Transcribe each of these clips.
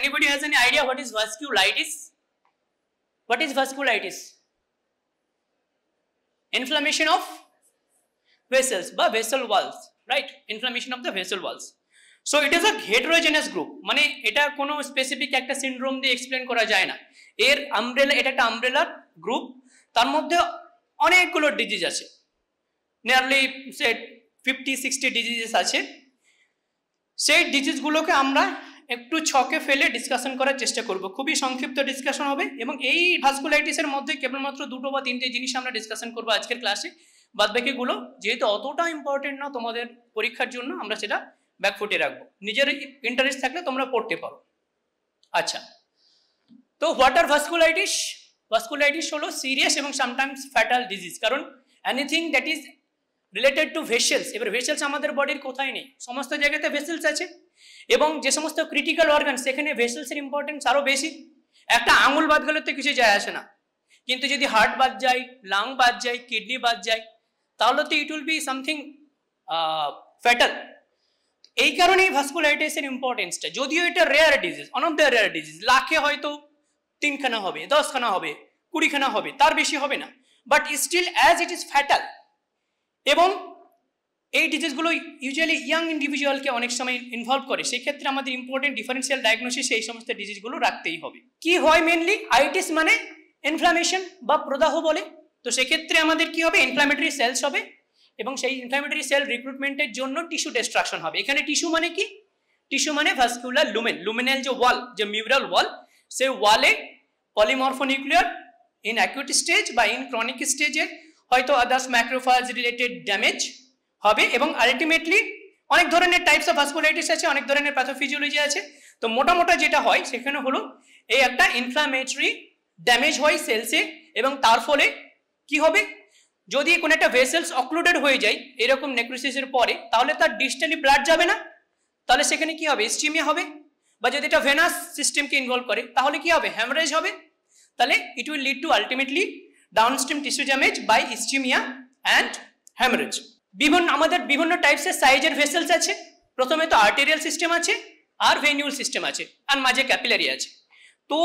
anybody has any idea what is vasculitis? What is vasculitis? Inflammation of vessels বা vessel walls, right? Inflammation of the vessel walls. So it is a heterogeneous group, মানে এটা কোনো specific একটা syndrome দিয়ে explain করা যায় না। এর আমব্রেলা, এটা একটা আমব্রেলার গ্রুপ, তার মধ্যে অনেকগুলো ডিজিজ আছে, নিয়ারলি 50-60 ডিজিজেস আছে। সেই ডিজিজগুলোকে আমরা একটু ছকে ফেলে ডিসকাশন করার চেষ্টা করব, খুবই সংক্ষিপ্ত ডিসকাশন হবে। এবং এই ভাস্কুলাইটিসের মধ্যে কেবলমাত্র 2 বা 3টে জিনিস আমরা ডিসকাশন করবো আজকের ক্লাসে, বাদবাকিগুলো যেহেতু অতটা ইম্পর্টেন্ট না তোমাদের পরীক্ষার জন্য, আমরা সেটা ব্যাকফুটে রাখবো। নিজের ইন্টারেস্ট থাকলে তোমরা পড়তে পারো। আচ্ছা, তো হোয়াট আর ভাস্কুলাইটিস? ভাস্কুলাইটিস হলো সিরিয়াস এবং সামটাইমস ফ্যাটাল ডিজিজ, কারণ anything that is related to vessels. এবার ভেসেলস আমাদের বডির কোথায় নেই, সমস্ত জায়গাতে ভেসেলস আছে, এবং যে সমস্ত ক্রিটিক্যাল অর্গান সেখানে ভেসেলসের ইম্পর্টেন্স আরও বেশি। একটা আঙুল বাদ গেলে তো কিছু যায় আসে না, কিন্তু যদি হার্ট বাদ যায়, লাং বাদ যায়, কিডনি বাদ যায়, তাহলে তো it will be something fatal. এই কারণেই ভাস্কুলাইটিসের ইম্পর্টেন্সটা, যদিও এটা rare disease, one of the rare disease, লাখে হয়তো 3খানা হবে, 10খানা হবে, 20খানা হবে, তার বেশি হবে না, but still as it is fatal. এবং এই ডিজিজগুলো ইউজুয়ালি ইয়াং ইন্ডিভিজুয়ালকে অনেক সময় ইনভলভ করে, সেই ক্ষেত্রে আমাদের ইম্পর্টেন্ট ডিফারেন্সিয়াল ডায়াগনোসিস এই সমস্ত ডিজিজগুলো রাখতেই হবে। কি হয় মেনলি? আইটিস মানে ইনফ্লামেশন বা প্রদাহ বলে। তো সেক্ষেত্রে আমাদের কি হবে? ইনফ্লামেটরি সেলস হবে, এবং সেই ইনফ্লামেটরি সেল রিক্রুটমেন্টের জন্য টিস্যু ডিস্ট্রাকশন হবে। এখানে টিস্যু মানে কি? টিস্যু মানে ভাস্কুলার লুমেন, লুমিনাল যে ওয়াল, যে মিউরাল ওয়াল, সেই ওয়ালে পলিমরফোনিউক্লিয়ার ইন অ্যাকিউট স্টেজ বা ইন ক্রনিক স্টেজে হয়তো আদার্স ম্যাক্রোফাজ রিলেটেড ড্যামেজ হবে। এবং আলটিমেটলি অনেক ধরনের টাইপস অফ ভাস্কুলাইটিস আছে, অনেক ধরনের প্যাথোফিজিওলজি আছে। তো মোটামোটা যেটা হয় সেখানে হলো এই একটা ইনফ্লামেটরি ড্যামেজ হয় সেলসে, এবং তার ফলে কি হবে? যদি কোনো একটা ভেসেলস অক্লুডেড হয়ে যায় এরকম নেক্রোসিসের পরে, তাহলে তার ডিস্টালি ব্লাড যাবে না, তাহলে সেখানে কি হবে? ইস্টিমিয়া হবে। বা যদি এটা ভেনাস সিস্টেমকে ইনভলভ করে তাহলে কি হবে? হ্যামারেজ হবে। তাহলে it will lead to ultimately downstream tissue damage by ischaemia and haemorrhage. আমাদের বিভিন্ন টাইপসের সাইজের ভেসেলস আছে। প্রথমে তো আর্টেরিয়াল সিস্টেম আছে, আর ভেনিউল সিস্টেম আছে, আর মাঝে ক্যাপিলারি আছে। তো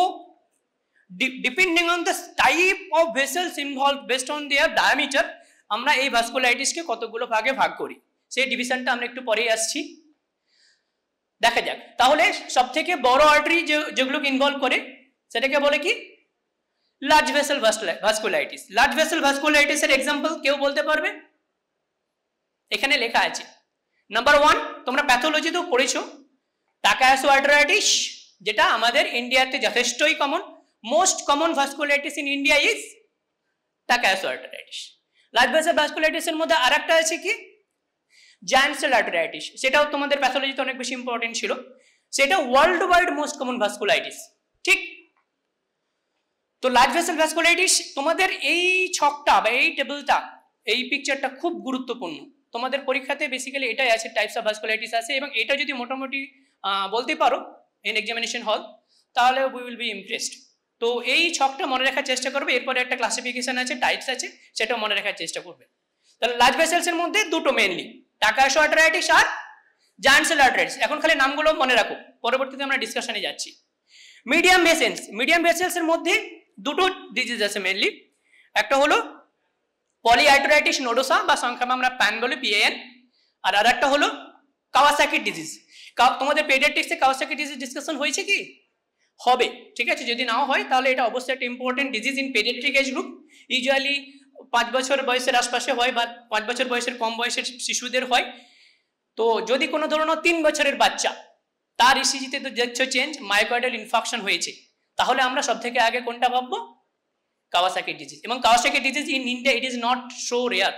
depending on the type of vessels involve based on their diameter, আমরা এই ভাস্কুলাইটিসকে কতগুলো ভাগে ভাগ করি, সেই ডিভিশনটা আমরা একটু পরেই আসছি, দেখা যাক। তাহলে সব থেকে বড় আর্টারি যেগুলোকে ইনভলভ করে সেটাকে বলে কি? Large vessel vasculitis. Large vessel ভাস্কুলাইটিসের এক্সাম্পল কেউ বলতে পারবে? এখানে লেখা আছে। নাম্বার 1, তোমরা প্যাথোলজিতেও পড়েছো, টাকায়াসোআর্টারাইটিস, যেটা আমাদের ইন্ডিয়াতে যথেষ্টই common. Most common vasculitis in India is Takayasu arteritis. Large vessel ভাস্কুলাইটিসের মধ্যে আরেকটা আছে কি? Giant cell arteritis. সেটাও তোমাদের প্যাথোলজিতে অনেক বেশি ইম্পর্টেন্ট ছিল। সেটা world wide most common vasculitis, ঠিক? তো লার্জ ভেসেল ভাস্কুলাইটিস, তোমাদের এই ছকটা বা এই টেবিলটা, এই পিকচারটা খুব গুরুত্বপূর্ণ। তোমাদের পরীক্ষাতে বেসিক্যালি এটাই আছে, টাইপস অফ ভাস্কুলাইটিস আছে, এবং এটা যদি মোটামুটি বলতে পারো ইন এক্সামিনেশন হল, তাহলে উই উইল বি ইমপ্রেসড। তো এই ছকটা মনে রাখার চেষ্টা করবে। এরপরে একটা ক্লাসিফিকেশন আছে, টাইপস আছে, সেটাও মনে রাখার চেষ্টা করবে। তাহলে লার্জ ভেসেলসের মধ্যে দুটো মেইনলি, টাকায়াসোআর্টারাইটিস আর জায়ান্ট সেল আর্টারাইটিস। এখন খালি নামগুলো মনে রাখো, পরবর্তীতে আমরা ডিসকাশনে যাচ্ছি। মিডিয়াম ভেসেলস, মিডিয়াম ভেসেলসের মধ্যে দুটো ডিজিজ আছে মেইনলি। একটা হলো পলিআর্টারাইটিস নোডোসা বা সংক্ষেপে আমরা প্যান বলি, PAN, আর আরেকটা হলো কাওয়াসাকি ডিজিজ। তোমাদের পেডিয়াট্রিক্সে কাওয়াসাকি ডিজিজ ডিসকাশন হয়েছে কি? হবে, ঠিক আছে? যদি নাও হয় তাহলে এটা অবশ্যই একটা important disease in paediatric age group. Usually 5 বছর বয়সের আশপাশে হয়, বা 5 বছর বয়সের কম বয়সের শিশুদের হয়। তো যদি কোনো ধরনের 3 বছরের বাচ্চা, তার ইসিজিতে তো দেখছো চেঞ্জ, মায়োকার্ডিয়াল ইনফাকশন হয়েছে, তাহলে আমরা সব থেকে আগে কোনটা ভাববো? Kawasaki disease. এবং Kawasaki disease in India it is not so rare.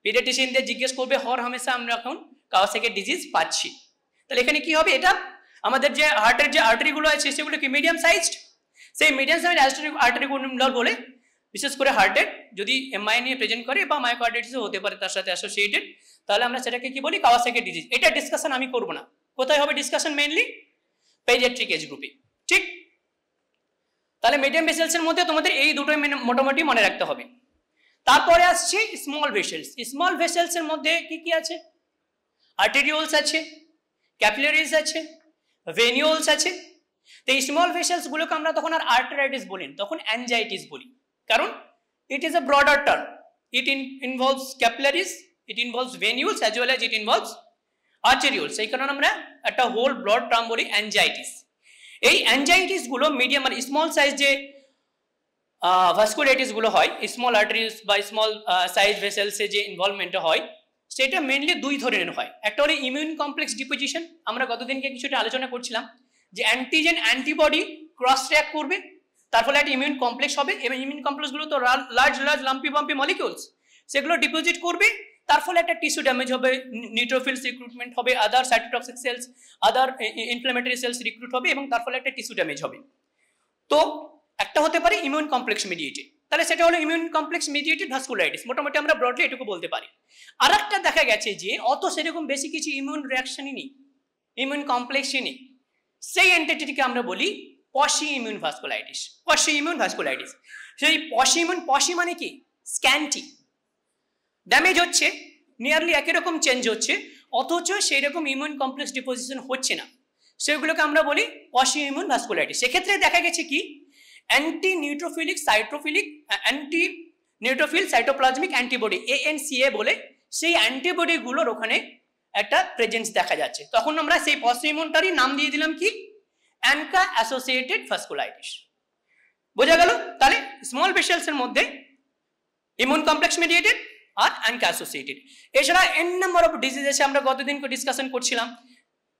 পেডিয়াট্রিশিয়ানদের জিজ্ঞেস করবে, হর হামেশা আমরা এখন কাওয়াসাকি ডিজিজ পাচ্ছি। তাহলে এখানে কি হবে? এটা আমাদের যে হার্টের যে আর্টারিগুলো আছে সেগুলো কি মিডিয়াম সাইজড? সেই মিডিয়াম সাইজ আর্টারিগুলো বলে, বিশেষ করে হার্টের যদি এমআই নিয়ে প্রেজেন্ট করে বা মায়োকার্ডিটিসও হতে পারে তার সাথে অ্যাসোসিয়েটেড, তাহলে আমরা সেটাকে কি বলি? Kawasaki disease. এটা ডিসকাশন আমি করব না। কোথায় হবে ডিসকাশন? মেইনলি পেডিয়াট্রিক এজ গ্রুপে, ঠিক? তাহলে মিডিয়াম ভেসেলসের মধ্যে তোমাদের এই দুটোই মোটামুটি মনে রাখতে হবে। তারপরে আসছে স্মল ভেসেলস। স্মল ভেসেলসের মধ্যে কি কি আছে? আর্টেরিওলস আছে, ক্যাপিলারিজ আছে, ভেনিউলস আছে। তো এই স্মল ভেসেলস গুলোকে আমরা তখন আর আর্টারাইটিস বলি না, তখন অ্যানজাইটিস বলি, কারণ it is a broader term. It involves capillaries, it involves venules as well as it involves arterioles. সেই কারণে আমরা একটা হোল ব্রড টার্ম বলি অ্যানজাইটিস। এই অ্যানজাইটিস গুলো মিডিয়াম আর স্মল সাইজ যে ভাস্কুলাইটিস গুলো হয়, স্মল আর্টারিজ বা স্মল সাইজ ভেসেলসে যে ইনভলভমেন্ট হয়, সেটা মেইনলি দুই ধরনের হয়। একটা হলো ইমিউন কমপ্লেক্স ডিপোজিশন, আমরা গতদিনকে কিছুটা আলোচনা করছিলাম যে অ্যান্টিজেন অ্যান্টিবডি ক্রস রিঅ্যাক্ট করবে, তার ফলে একটা ইমিউন কমপ্লেক্স হবে, এবং ইমিউন কমপ্লেক্স গুলো তো লার্জ লাম্পি বাম্পি মলিকিউলস, সেগুলো ডিপোজিট করবে, তার ফলে একটা টিস্যু ড্যামেজ হবে, নিউট্রোফিলস রিক্রুটমেন্ট হবে, আদার সাইটোটক্সিক সেলস, আদার ইনফ্ল্যামেটরি সেলস রিক্রুট হবে, এবং তার ফলে একটা টিস্যু ড্যামেজ হবে। তো একটা হতে পারে ইমিউন কমপ্লেক্স মিডিয়েটেড, তাহলে সেটা হলো ইমিউন কমপ্লেক্স মিডিয়েটেড ভাস্কুলাইটিস, মোটামুটি আমরা ব্রডলি এটুকু বলতে পারি। আর একটা দেখা গেছে যে অত সেরকম বেশি কিছু ইমিউন রিয়াকশনই নেই, ইমিউন কমপ্লেক্সই নেই, সেই এন্টিটিকে আমরা বলি পশি ইমিউন ভাস্কুলাইটিস। পশি ইমিউন ভাস্কুলাইটিস, সেই পশি ইমিউন, পশি মানে কি স্ক্যান্টি, ড্যামেজ হচ্ছে, নিয়ারলি একই রকম চেঞ্জ হচ্ছে, অথচ সেই রকম ইমিউন কমপ্লেক্স ডিপোজিশন হচ্ছে না, সেগুলোকে আমরা বলি পশি ইমিউন ভাস্কুলাইটিস। সেক্ষেত্রে দেখা গেছে কি anti neutrophilic cytophilic anti neutrophil cytoplasmic antibody ANCA বলে সেই অ্যান্টিবডিগুলোর ওখানে একটা প্রেজেন্স দেখা যাচ্ছে, তখন আমরা সেই পশি ইমিউনটারই নাম দিয়ে দিলাম কি অ্যানকা অ্যাসোসিয়েটেড ভাস্কুলাইটিস। বোঝা গেল? তাহলে স্মল ভেসেলসের মধ্যে ইমিউন কমপ্লেক্স মিডিয়েটেড আর অ্যানকা অ্যাসোসিয়েটেড। এছাড়া এন নাম্বার অফ ডিজিজ আছে, আমরা গতদিনকে ডিসকাশন করছিলাম,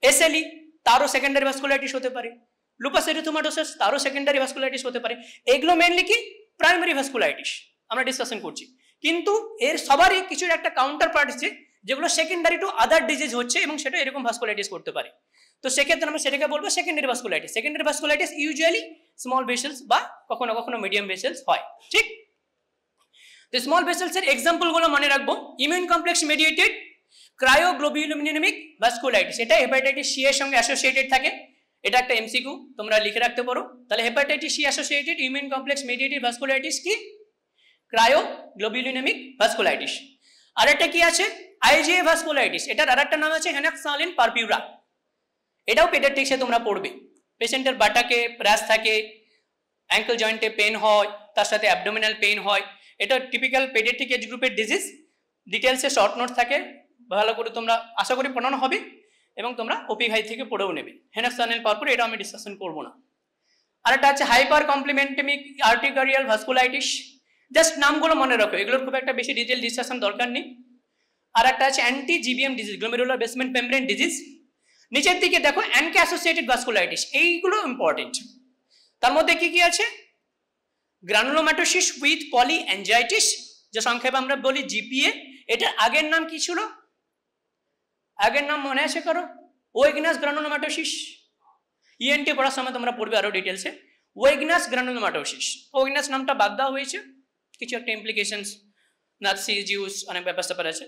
SLE তারও সেকেন্ডারি ভাস্কুলাইটিস হতে পারে, লুপাস এরিথেমাটোসিস তারও সেকেন্ডারি ভাস্কুলাইটিস হতে পারে, এগুলো মেইনলি কি প্রাইমারি ভাস্কুলাইটিস আমরা ডিসকাশন করছি, কিন্তু এর সবারই কিছু একটা কাউন্টার পার্ট আছে যেগুলো সেকেন্ডারি টু আদার ডিজিজ হচ্ছে এবং সেটা এরকম ভাস্কুলাইটিস করতে পারে। তো সেক্ষেত্রে আমরা সেটাকে বলবো secondary vasculitis. Secondary vasculitis usually small vessels বা কখনো কখনো মিডিয়াম ভেসেলস হয়, ঠিক? তো স্মল ভেসেলস এর এক্সাম্পল গুলো মনে রাখবো, ইমিউন কমপ্লেক্স মিডিয়েটেড ক্রায়োগ্লোবুলিনেমিক ভাস্কুলাইটিস, এটা হেপাটাইটিস সি এর সঙ্গে অ্যাসোসিয়েটেড থাকে, এটা একটা এমসিকিউ তোমরা লিখে রাখতে পারো। তাহলে hepatitis C associated immune complex mediated vasculitis কি ক্রায়োগ্লোবুলিনেমিক ভাস্কুলাইটিস। আর একটা কি আছে IgA ভাস্কুলাইটিস, এটার আরেকটা নাম আছে হেনাক্সালিন পারপিউরা, এটাও পেডিয়াট্রিক্সে তোমরা পড়বে। পেশেন্টের বাটাকে র্যাশ থাকে, অ্যাঙ্কেল জয়েন্টে পেন হয়, তার সাথে অ্যাবডোমিনাল পেন হয়, এটা টিপিক্যাল পেডিয়াট্রিক এজ গ্রুপের ডিজিজ। ডিটেলসে শর্ট নোট থাকে, ভালো করে তোমরা আশা করি পড়ানো হবে এবং তোমরা ওপি ভাই থেকে পড়েও নেবে। হেনাক্সালিন পারপিউরা এটা আমি ডিসকাশন করবো না। আরেকটা আছে হাইপার কমপ্লিমেন্টেমিক আর্টিকারিয়াল ভাস্কুলাইটিস, জাস্ট নামগুলো মনে রাখো, এগুলোর খুব একটা বেশি ডিটেল ডিসকাশন দরকার নেই। আর একটা আছে anti GBM disease, glomerular basement membrane disease. নিচের দিকে দেখো অ্যানকা অ্যাসোসিয়েটেড ভাস্কুলাইটিস, এইগুলো ইম্পর্টেন্ট। তার মধ্যে কি কি আছে গ্রানুলোম্যাটোসিস উইথ পলিঅ্যাঞ্জাইটিস, যে সংক্ষেপে আমরা বলি GPA। এটার আগের নাম কি ছিল, আগের নাম মনে আছে কারো? ওয়েগনাস গ্রানুলোম্যাটোসিস। ENT পড়ার সময় তোমরা পড়বে আরো ডিটেলসে ওয়েগনাস গ্রানুলোম্যাটোসিস। ওয়েগনাস নামটা বাদ দেওয়া হয়েছে, কিছু একটা ইমপ্লিকেশনস নাৎসি জিউস অনেক ব্যাপার স্যাপার আছে।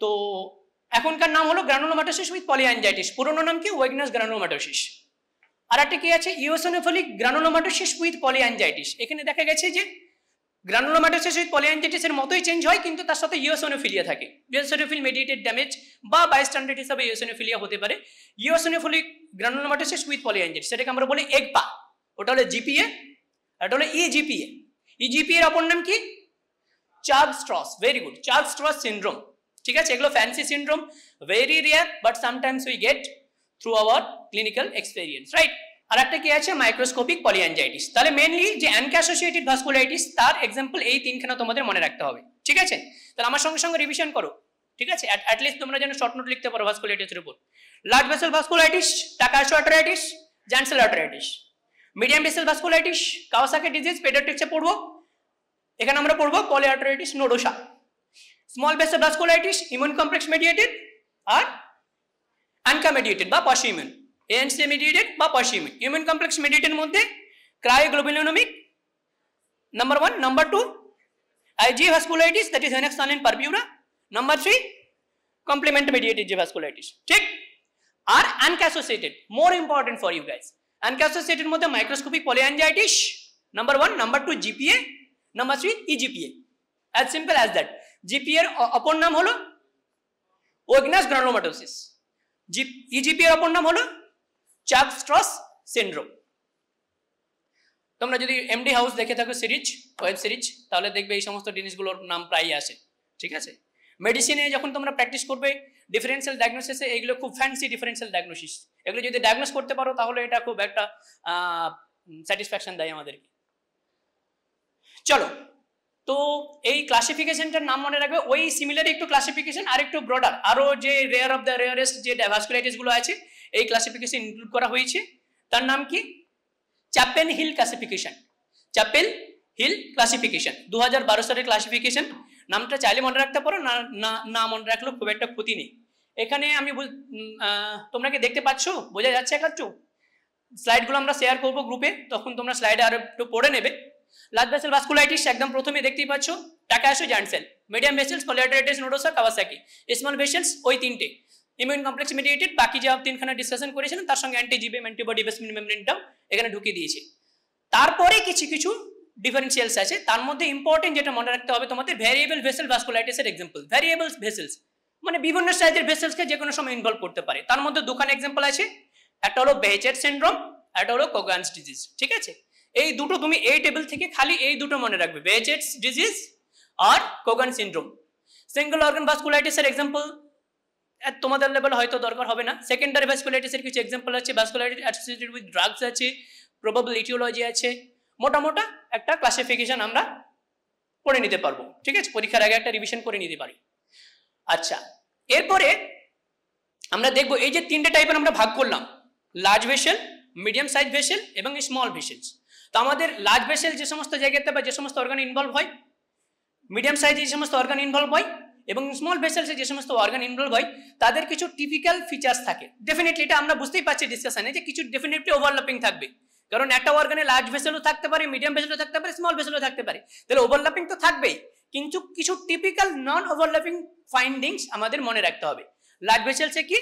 তো এখনকার নাম হলো গ্রানুলোম্যাটোসিস উইথ পলিঅ্যাঞ্জাইটিস, পুরোনো নাম কি ওয়েগনাস গ্রানুলোম্যাটোসিস। আর একটা কি আছে ইওসিনোফিলিক গ্রানুলোম্যাটোসিস উইথ পলিঅ্যাঞ্জাইটিস। এখানে দেখা গেছে যে গ্রানুলোম্যাটোসিস উইথ পলিঅ্যাঞ্জাইটিসের মতোই চেঞ্জ হয়, কিন্তু তার সাথে ইওসিনোফিলিয়া থাকে। ইওসিনোফিল মেডিয়েটেড ড্যামেজ বা বাইস্ট্যান্ডার্ড হিসাবে ইওসিনোফিলিয়া হতে পারে। ইওসিনোফিলিক গ্রানুলোম্যাটোসিস উইথ পলিঅ্যাঞ্জাইটিস, সেটাকে আমরা বলি এগপা, ওটা হলো GPA, এটা হলো EGPA। EGPA এর অপর নাম কি Churg Strauss, very good, Churg Strauss syndrome. ঠিক আছে, এগুলো fancy syndrome, very rare, but sometimes we get through our clinical experience, right? আর একটা কি আছে মাইক্রোস্কোপিক পলিঅ্যাঞ্জাইটিস। তাহলে মেইনলি যে অ্যানকা অ্যাসোসিয়েটেড ভাস্কুলাইটিস তার এক্সাম্পল এই তিনখানা তোমাদের মনে রাখতে হবে, ঠিক আছে? তাহলে আমার সঙ্গে সঙ্গে রিভিশন করো, ঠিক আছে? অ্যাটলিস্ট তোমরা যেন শর্ট নোট লিখতে পারো ভাস্কুলাইটিসের উপর। Large vessel vasculitis Takayasu arteritis, giant cell arteritis. Medium vessel vasculitis Kawasaki disease, পেডিয়াট্রিক্সে পড়বো, এখানে আমরা পড়বো polyarteritis nodosa. Small vessel vasculitis immune complex mediated আর অ্যানকা মিডিয়েটেড বা পশি ইমিউন, ANCA মিডিয়েটেড বা pauci immune. Immune complex mediated মধ্যে cryoglobulinaemic number 1, number 2 IgA vasculitis, that is Henoch Schonlein purpura, number 3 complement mediated যে vasculitis, ঠিক? আর ANCA associated, more important for you guys, ANCA associated মধ্যে microscopic polyangiitis number 1, number 2 GPA, number 3 EGPA, as simple as that। GPA এর অপর নাম হলো ওয়েগনাস গ্রানুলোম্যাটোসিস, EGPA এর অপর নাম হলো চার্লস-স্ট্রস সিনড্রোম। তোমরা যদি এমডি হাউস দেখে থাকো সিরিজ, ওয়েব সিরিজ, তাহলে দেখবে এই সমস্ত জিনিসগুলোর নাম প্রায়ই আসে, ঠিক আছে। মেডিসিনে যখন তোমরা প্র্যাকটিস করবে ডিফারেন্সিয়াল ডায়াগনোসিসে, এইগুলো খুব ফ্যান্সি ডিফারেন্সিয়াল ডায়াগনোসিস, এগুলো যদি ডায়াগনোস করতে পারো তাহলে এটা খুব একটা স্যাটিসফ্যাকশন দেয় আমাদেরকে। চলো, তো এই ক্লাসিফিকেশনটার নাম মনে রাখবে, ওই সিমিলার একটু ক্লাসিফিকেশন আর একটু ব্রডার, আরো যে রেয়ার অফ দ্য রেয়ারেস্ট যে ভাস্কুলাইটিস গুলো আছে এই ক্লাসিফিকেশন ইনক্লুড করা হয়েছে। তার নাম কি? Chapel Hill classification. Chapel Hill classification 2012 সালের ক্লাসিফিকেশন। নামটা চাইলে মনে রাখতে পারো, না মনে রাখলেও খুব একটা ক্ষতি নেই। এখানে আমি তোমরা কি দেখতে পাচ্ছ, বোঝা যাচ্ছে একটু? স্লাইডগুলো আমরা শেয়ার করবো গ্রুপে, তখন তোমরা স্লাইডে আরো একটু পড়ে নেবে। লার্জ ভেসেল ভাস্কুলাইটিস একদম প্রথমে দেখতেই পাচ্ছ, Takayasu giant cell. Medium vessels polyarteritis nodosa Kawasaki. Small vessels ওই তিনটে, ইমিউন কমপ্লেক্স মিডিয়েটেড, বাকি যা তিনখানা ডিসকাশন করেছিলেন তার সঙ্গে অ্যান্টিজিবিএম অ্যান্টিবডি বেসমেন্ট মেমব্রেনটাও এখানে ঢুকিয়ে দিয়েছে। তারপরে কিছু কিছু ডিফারেন্সিয়ালস আছে, তার মধ্যে ইম্পর্টেন্ট যেটা মনে রাখতে হবে তোমাদের, ভ্যারিয়েবল ভেসেল ভাস্কুলাইটিসের এক্সাম্পল। ভ্যারিয়েবল ভেসেলস মানে বিভিন্ন সাইজের ভেসেলসকে যে কোনো সময় ইনভলভ করতে পারে। তার মধ্যে দুখানা এক্সাম্পল আছে, একটা হলো বেহেচেট সিনড্রোম, একটা হলো কোগানস ডিজিজ, ঠিক আছে। এই দুটো তুমি এই টেবিল থেকে খালি এই দুটো মনে রাখবে, বেহেচেটস ডিজিজ আর কোগান সিনড্রোম। সিঙ্গেল অর্গান ভাস্কুলাইটিসের এক্সাম্পল তোমাদের লেভেল হয়তো দরকার হবে না। সেকেন্ডারি ভাস্কুলাইটিসের কিছু এক্সাম্পল আছে, ভাস্কুলাইটিস অ্যাসোসিয়েটেড উইথ ড্রাগস আছে, প্রবাবল ইটিওলজি আছে, মোটামোটা একটা ক্লাসিফিকেশন আমরা করে নিতে পারবো, ঠিক আছে। পরীক্ষার আগে একটা রিভিশন করে নিতে পারি। আচ্ছা, এরপরে আমরা দেখবো এই যে তিনটে টাইপের আমরা ভাগ করলাম, large vessel, medium size vessel এবং স্মল ভেসেলস। তো আমাদের লার্জ ভেসেল যে সমস্ত জায়গাতে বা যে সমস্ত অর্গান ইনভলভ হয়, মিডিয়াম সাইজে যে সমস্ত অর্গান ইনভলভ হয় এবং স্মল ভেসেলসে যে সমস্ত অর্গান ইনভলভ হয়, তাদের কিছু টিপিক্যাল ফিচার্স থাকে। ডেফিনেটলি এটা আমরা বুঝতেই পারছি ডিসকাশনে যে কিছু ডেফিনেটলি ওভারল্যাপিং থাকবে, কারণ একটা অর্গানে লার্জ ভেসেলও থাকতে পারে, মিডিয়াম ভেসেলও থাকতে পারে, স্মল ভেসেলও থাকতে পারে, তাহলে ওভারল্যাপিং তো থাকবেই, কিন্তু কিছু টিপিক্যাল নন ওভারল্যাপিং ফাইন্ডিংস আমাদের মনে রাখতে হবে। লার্জ ভেসেলসে কি,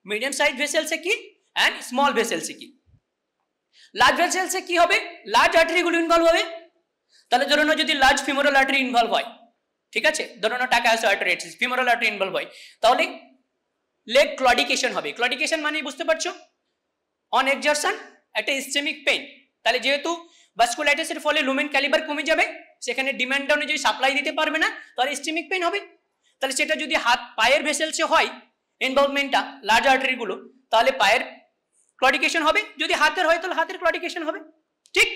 মিডিয়াম সাইজ ভেসেলসে কি, অ্যান্ড স্মল ভেসেলসে কি। লার্জ ভেসেলসে কি হবে, লার্জ আর্টারিগুলো ইনভলভ হবে। তাহলে ধরুন যদি লার্জ ফিমোরাল আর্টারি ইনভলভ হয়, ঠিক আছে, ধরুন টাকায়াসু আর্টারিটিস, ফিমোরাল আর্টারি ইনভলভ হয়, তাহলে লেগ ক্লডিকেশন হবে। ক্লডিকেশন মানে বুঝতে পারছো, অন এক্সারশন একটা ইসচেমিক পেইন। তাহলে যেহেতু ভাস্কুলাইটিসের ফলে লুমেন ক্যালিবার কমে যাবে, সেখানে ডিমান্ড অনুযায়ী সাপ্লাই দিতে পারবে না, তাহলে ইসচেমিক পেইন হবে। তাহলে সেটা যদি হাত পায়ের ভেসেলসে হয় ইনভলভমেন্টটা লার্জ আর্টারিগুলো, তাহলে পায়ের ক্লডিকেশন হবে, যদি হাতের হয় তাহলে হাতের ক্লডিকেশন হবে, ঠিক।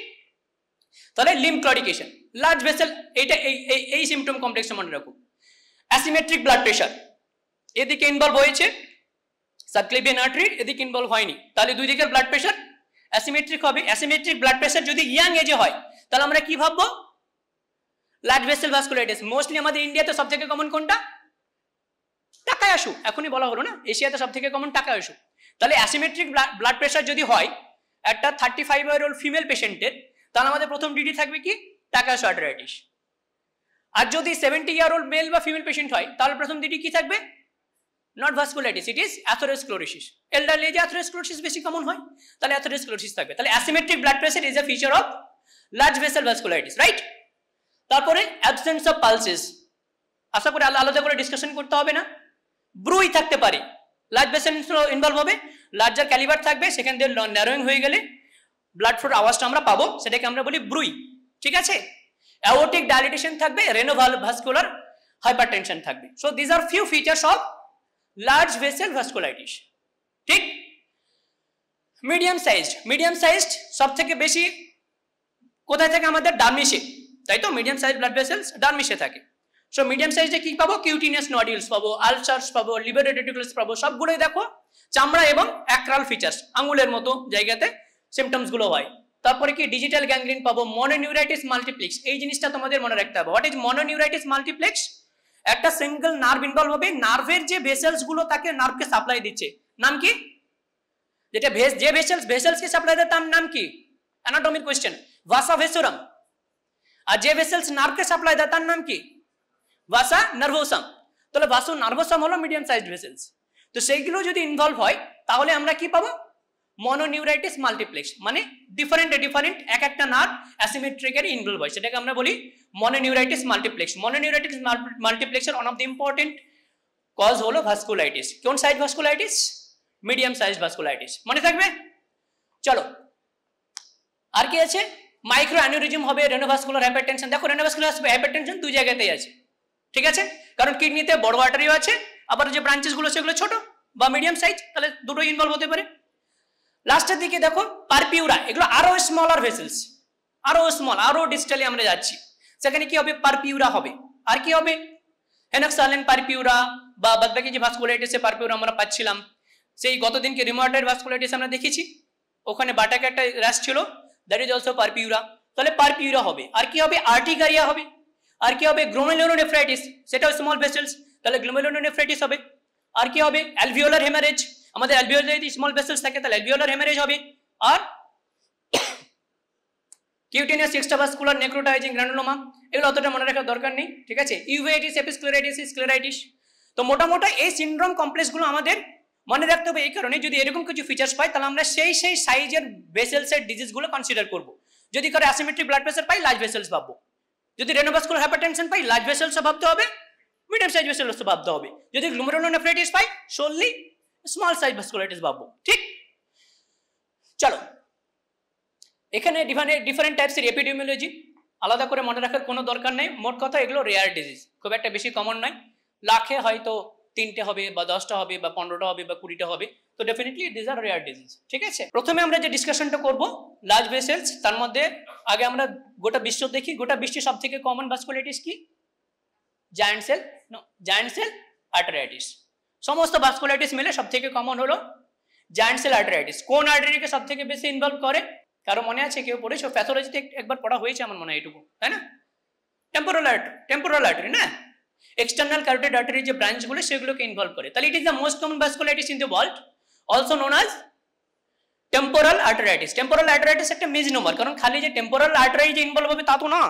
তাহলে লিম্ব ক্লডিকেশন, লার্জ ভেসেল, এইটা এই সিমটম কমপ্লেক্সটা মনে রাখো। অ্যাসিমেট্রিক ব্লাড প্রেশার, এদিকে ইনভলভ হয়েছে সাবক্লেভিয়ান আর্টারি, এদিকে ইনভলভ হয়নি, তাহলে দুই দিকের ব্লাড প্রেশার অ্যাসিমেট্রিক হবে। অ্যাসিমেট্রিক ব্লাড প্রেশার যদি ইয়াং এজে হয়, তাহলে আমরা কি ভাববো, লার্জ ভেসেল ভাস্কুলাইটিস। মোস্টলি আমাদের ইন্ডিয়াতে সব থেকে কমন কোনটা, টাকায়াসু, এখনই বলা হলো না, এশিয়াতে সব থেকে কমন টাকায়াসু। তাহলে অ্যাসিমেট্রিক ব্লাড প্রেশার যদি হয় একটা 35-year-old ফিমেল পেশেন্টের, তাহলে আমাদের প্রথম ডিডি থাকবে কি, টাকায়াসু আর্টারাইটিস। আর যদি 70-year-old মেল বা ফিমেল পেশেন্ট হয়, তাহলে প্রথম ডিডি কি থাকবে, not vasculitis, it is atherosclerosis. Elderly এজে অ্যাথেরোস্ক্লেরোসিস বেশি কমন হয়, তাহলে অ্যাথেরোস্ক্লেরোসিস থাকবে। তাহলে asymmetric blood pressure is a feature of large vessel vasculitis, right. তারপরে অ্যাবসেন্স অফ পালসেস, আশা করি আলাদা করে ডিসকাশন করতে হবে না। ব্রুই থাকতে পারে, লার্জ ভেসেল ইনভলভ হবে, লার্জার ক্যালিবার থাকবে, সেখান দিয়ে ন্যারোয়িং হয়ে গেলে ব্লাড ফ্লোর আওয়াজটা আমরা পাবো, সেটাকে আমরা বলি ব্রুই, ঠিক আছে। অ্যাওর্টিক ডাইলেটেশন থাকবে, রেনোভাস্কুলার হাইপারটেনশন থাকবে। So this are few features of large vessel vasculitis, ঠিক। মিডিয়াম সাইজড সব থেকে বেশি কোথায় থাকে, আমাদের ডার্মিসে, তাই তো। মিডিয়াম সাইজ ব্লাড ভেসেলস ডার্মিসে থাকে। সো মিডিয়াম সাইজে কি পাবো, কিউটিনিয়াস নডিউলস পাবো, আলসারস পাবো, লিভার রেটিকুলাস পাবো, সবগুলোই দেখো চামড়া এবং অ্যাক্রাল ফিচার্স, আঙুলের মতো জায়গাতে সিমটমস গুলো হয়। তারপরে কি ডিজিটাল গ্যাংগ্রিন পাবো, মনোনিউরাইটিস মাল্টিপ্লেক্স, এই জিনিসটা তোমাদের মনে রাখতে হবে। হোয়াট ইজ মনোনিউরাইটিস মাল্টিপ্লেক্স, একটা সিঙ্গেল নার্ভ ইনভলভ হবে, নার্ভের যে ভেসেলস গুলো তাকে নার্ভকে সাপ্লাই দিচ্ছে, নাম কি, যেটা যে ভেসেলসকে সাপ্লাই দেয় তার নাম কি, অ্যানাটমিক কোশ্চেন, ভাসা ভেসোরাম। আর যে ভেসেলস নার্ভকে সাপ্লাই দেয় তার নাম কি, ভাসা নার্ভোসাম। তাহলে ভাসো নার্ভোসাম হলো মিডিয়াম সাইজড ভেসেলস। তো সেইগুলো যদি ইনভলভ হয় তাহলে আমরা কি পাবো, মনোনিউরাইটিস মাল্টিপ্লেক্স, মানে ডিফারেন্ট এক একটা নার্ভ অ্যাসিমেট্রিক্যালি ইনভলভ হয়, সেটাকে আমরা বলি মনোনিউরাইটিস মাল্টিপ্লেক্স। মনোনিউরাইটিস মাল্টিপ্লেক্সের one of the important cause হলো ভাস্কুলাইটিস। কোন size vasculitis, medium size vasculitis, মনে থাকবে। চলো আর কি আছে, মাইক্রো অ্যানিউরিজম হবে, রেনোভাস্কুলার হাইপারটেনশন। দেখো রেনোভাস্কুলার হাইপারটেনশন দুই জায়গাতেই আছে, ঠিক আছে, কারণ কিডনিতে বড় আর্টারিও আছে, আবার যে ব্রাঞ্চেস গুলো সেগুলো ছোট বা মিডিয়াম সাইজ, তাহলে দুটোই ইনভলভ হতে পারে। লাস্টের দিকে দেখো পারপিউরা, এগুলো আরো স্মলার ভেসেলস, আরো স্মল, আরো ডিস্টালি আমরা যাচ্ছি, সেখানে কি হবে, পারপিউরা হবে। আর কি হবে, হেনাক্সালেন পারপিউরা বা বাদবাকি যে ভাস্কুলাইটিসে পারপিউরা আমরা পাচ্ছিলাম, সেই গতদিনকে রিমোটয়েড ভাস্কুলাইটিস আমরা দেখেছি, ওখানে বাটাকে একটা র্যাশ ছিল, দ্যাট ইজ অলসো পারপিউরা, তাহলে পারপিউরা হবে। আর কি হবে, আর্টিকারিয়া হবে। আর কি হবে, গ্লোমেরুলোনেফ্রাইটিস, সেটাও স্মল ভেসেলস, তাহলে গ্লোমেরুলোনেফ্রাইটিস হবে। আর কি হবে, অ্যালভিওলার হেমারেজ, আমাদের অ্যালভিওলারে স্মল ভেসেলস থাকে, তাহলে অ্যালভিওলার হেমারেজ হবে। আর কিউটেনিয়াস এক্সট্রাভাস্কুলার নেক্রোটাইজিং গ্রানুলোমা, এগুলো অতটা মনে রাখার দরকার নেই, ঠিক আছে। ইউভেইটিস, এপিস্ক্লেরাইটিস, স্ক্লেরাইটিস। তো মোটামুটি এই সিনড্রোম কমপ্লেক্সগুলো আমাদের মনে রাখতে হবে, এই কারণে যদি এরকম কিছু ফিচার্স পাই তাহলে আমরা সেই সাইজের ভেসেলসের ডিজিজগুলো কনসিডার করব। যদি কারো অ্যাসিমেট্রিক ব্লাড প্রেসার পাই, লার্জ ভেসেলস ভাববো। যদি রেনোভাস্কুলার হাইপারটেনশন পাই, লার্জ ভেসেলসও ভাবতে হবে, মিডিয়াম সাইজ ভেসেলসও ভাবতে হবে। যদি গ্লোমেরুলোনেফ্রাইটিস পাই, সোললি স্মল সাইজ ভাস্কুলাইটিস ভাববো, ঠিক। চলো, এখানে ডিফারেন্ট টাইপসের এপিডেমিওলজি, আলাদা করে মনে রাখার কোনো দরকার নেই। মোট কথা এগুলো রেয়ার ডিজিজ, খুব একটা বেশি কমন নয়, লাখে হয়তো 3টে হবে বা 10টা হবে বা 15টা হবে বা 20টা হবে, তো definitely this are rare disease, ঠিক আছে। প্রথমে আমরা যে ডিসকাশনটা করব লার্জ ভেসেলস, তার মধ্যে আগে আমরা গোটা বিশ্ব দেখি। গোটা বিশ্বে সব থেকে কমন ভাস্কুলাইটিস কি, জায়ান্ট সেল আর্টারাইটিস। সমস্ত ভাস্কুলাইটিস মিলে সব থেকে কমন হলো জায়ান্ট সেল আর্টারাইটিস। কোন আর্টারিকে সব থেকে বেশি ইনভলভ করে, কারো মনে আছে, কেউ পড়েছো? প্যাথোলজিতে একবার পড়া হয়েছে আমার মনে হয় এটুকু, তাই না? টেম্পোরাল আর্টারি না, এক্সটার্নাল ক্যারোটিড আর্টারি যে ব্রাঞ্চগুলো সেগুলোকে ইনভলভ করে, তাহলে ইট is the most common vasculitis in the world, also known as temporal arteritis. Temporal arteritis একটা মিসনোমার, কারণ খালি যে টেম্পোরাল আর্টারি যে ইনভলভ হবে তা তো না,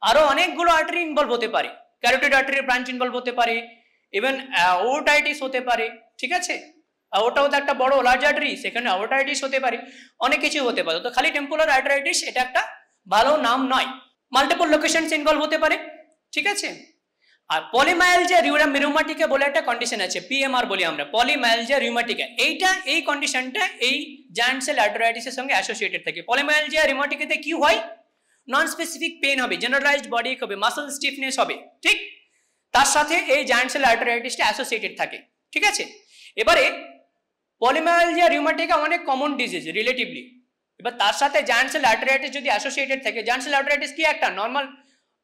আরো অনেকগুলো আর্টারি ইনভলভ হতে পারে, ক্যারোটিড আর্টারির ব্রাঞ্চ ইনভলভ হতে পারে, ইভেন ওটাইটিস হতে পারে, ঠিক আছে। ওটাও তো একটা বড় লার্জ আর্টারি, সেখানে ওটাইটিস হতে পারে, অনেক কিছু হতে পারে। তো খালি টেম্পোরাল আর্টারাইটিস এটা একটা ভালো নাম নয়, মাল্টিপল লোকেশনস ইনভলভ হতে পারে, ঠিক আছে। আর পলিমায়ালজিয়া রিউমাটিকা বলে একটা কন্ডিশন আছে, পিএমআর বলি আমরা, পলিমায়ালজিয়া রিউমাটিকা। এই কন্ডিশনটা এই জায়ান্ট সেল আর্টারাইটিসের সঙ্গে অ্যাসোসিয়েটেড থাকে। পলিমায়ালজিয়া রিউমাটিকাতে কি হয়, নন স্পেসিফিক পেন হবে, জেনারেলাইজড বডি হবে, মাসল স্টিফনেস হবে, ঠিক, তার সাথে এই জায়ান্ট সেল আর্টারাইটিসটা অ্যাসোসিয়েটেড থাকে, ঠিক আছে। এবারে পলিমায়ালজিয়া রিউমাটিকা অনেক কমন ডিজিজ রিলেটিভলি, এবার তার সাথে জায়ান্ট সেল আর্টারাইটিস যদি অ্যাসোসিয়েটেড থাকে, জায়ান্ট সেল আর্টারাইটিস কি একটা নর্মাল